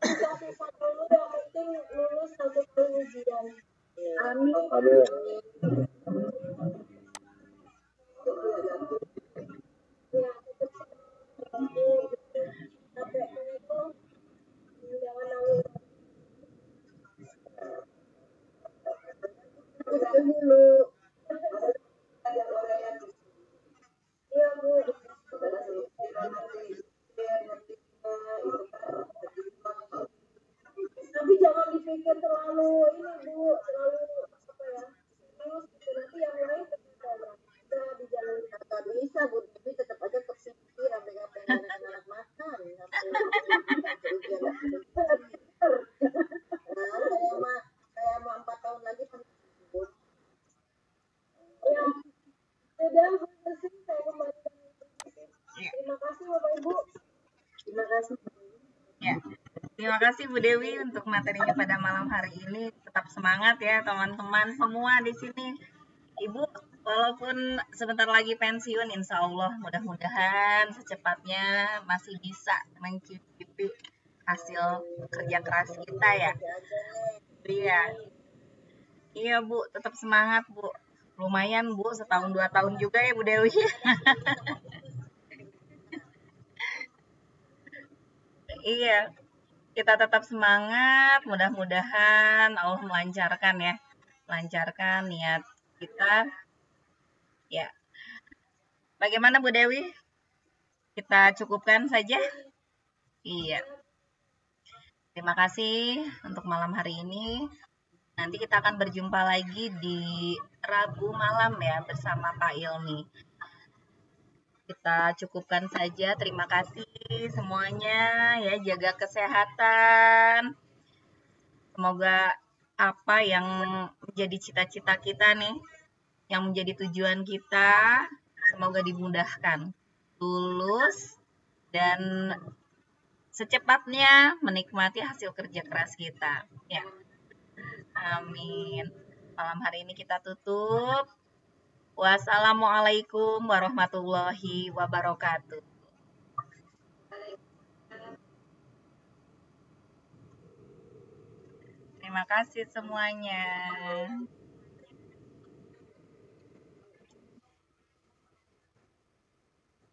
Kita susah dulu, yang penting lulus satu kali ujian. Amin. Amin. Ya, tetap capeknya itu jangan nangis. Dulu. Iya Bu. Tapi jangan dipikir terlalu ini Bu, terlalu apa ya, serius gitu, nanti yang lain bisa dijalani. Nggak bisa Bu, tapi tetap aja kepikir sampai nggak pengen anak makan, saya mah 4 tahun lagi ya. Sudah bersih, saya kembali. Terima kasih Bapak Ibu. Terima kasih. Ya, terima kasih Bu Dewi untuk materinya pada malam hari ini. Tetap semangat ya teman-teman semua di sini. Ibu, walaupun sebentar lagi pensiun, insya Allah mudah-mudahan secepatnya masih bisa mencicipi hasil kerja keras kita ya. Iya. Iya Bu, tetap semangat Bu. Lumayan Bu, setahun 2 tahun juga ya Bu Dewi. Iya, kita tetap semangat, mudah-mudahan Allah melancarkan ya, lancarkan niat kita. Ya, bagaimana Bu Dewi? Kita cukupkan saja? Iya. Terima kasih untuk malam hari ini. Nanti kita akan berjumpa lagi di Rabu malam ya bersama Pak Ilmi. Kita cukupkan saja. Terima kasih semuanya ya, jaga kesehatan. Semoga apa yang menjadi cita-cita kita nih, yang menjadi tujuan kita, semoga dimudahkan. Lulus dan secepatnya menikmati hasil kerja keras kita. Ya, amin. Malam hari ini kita tutup. Wassalamualaikum warahmatullahi wabarakatuh. Terima kasih semuanya.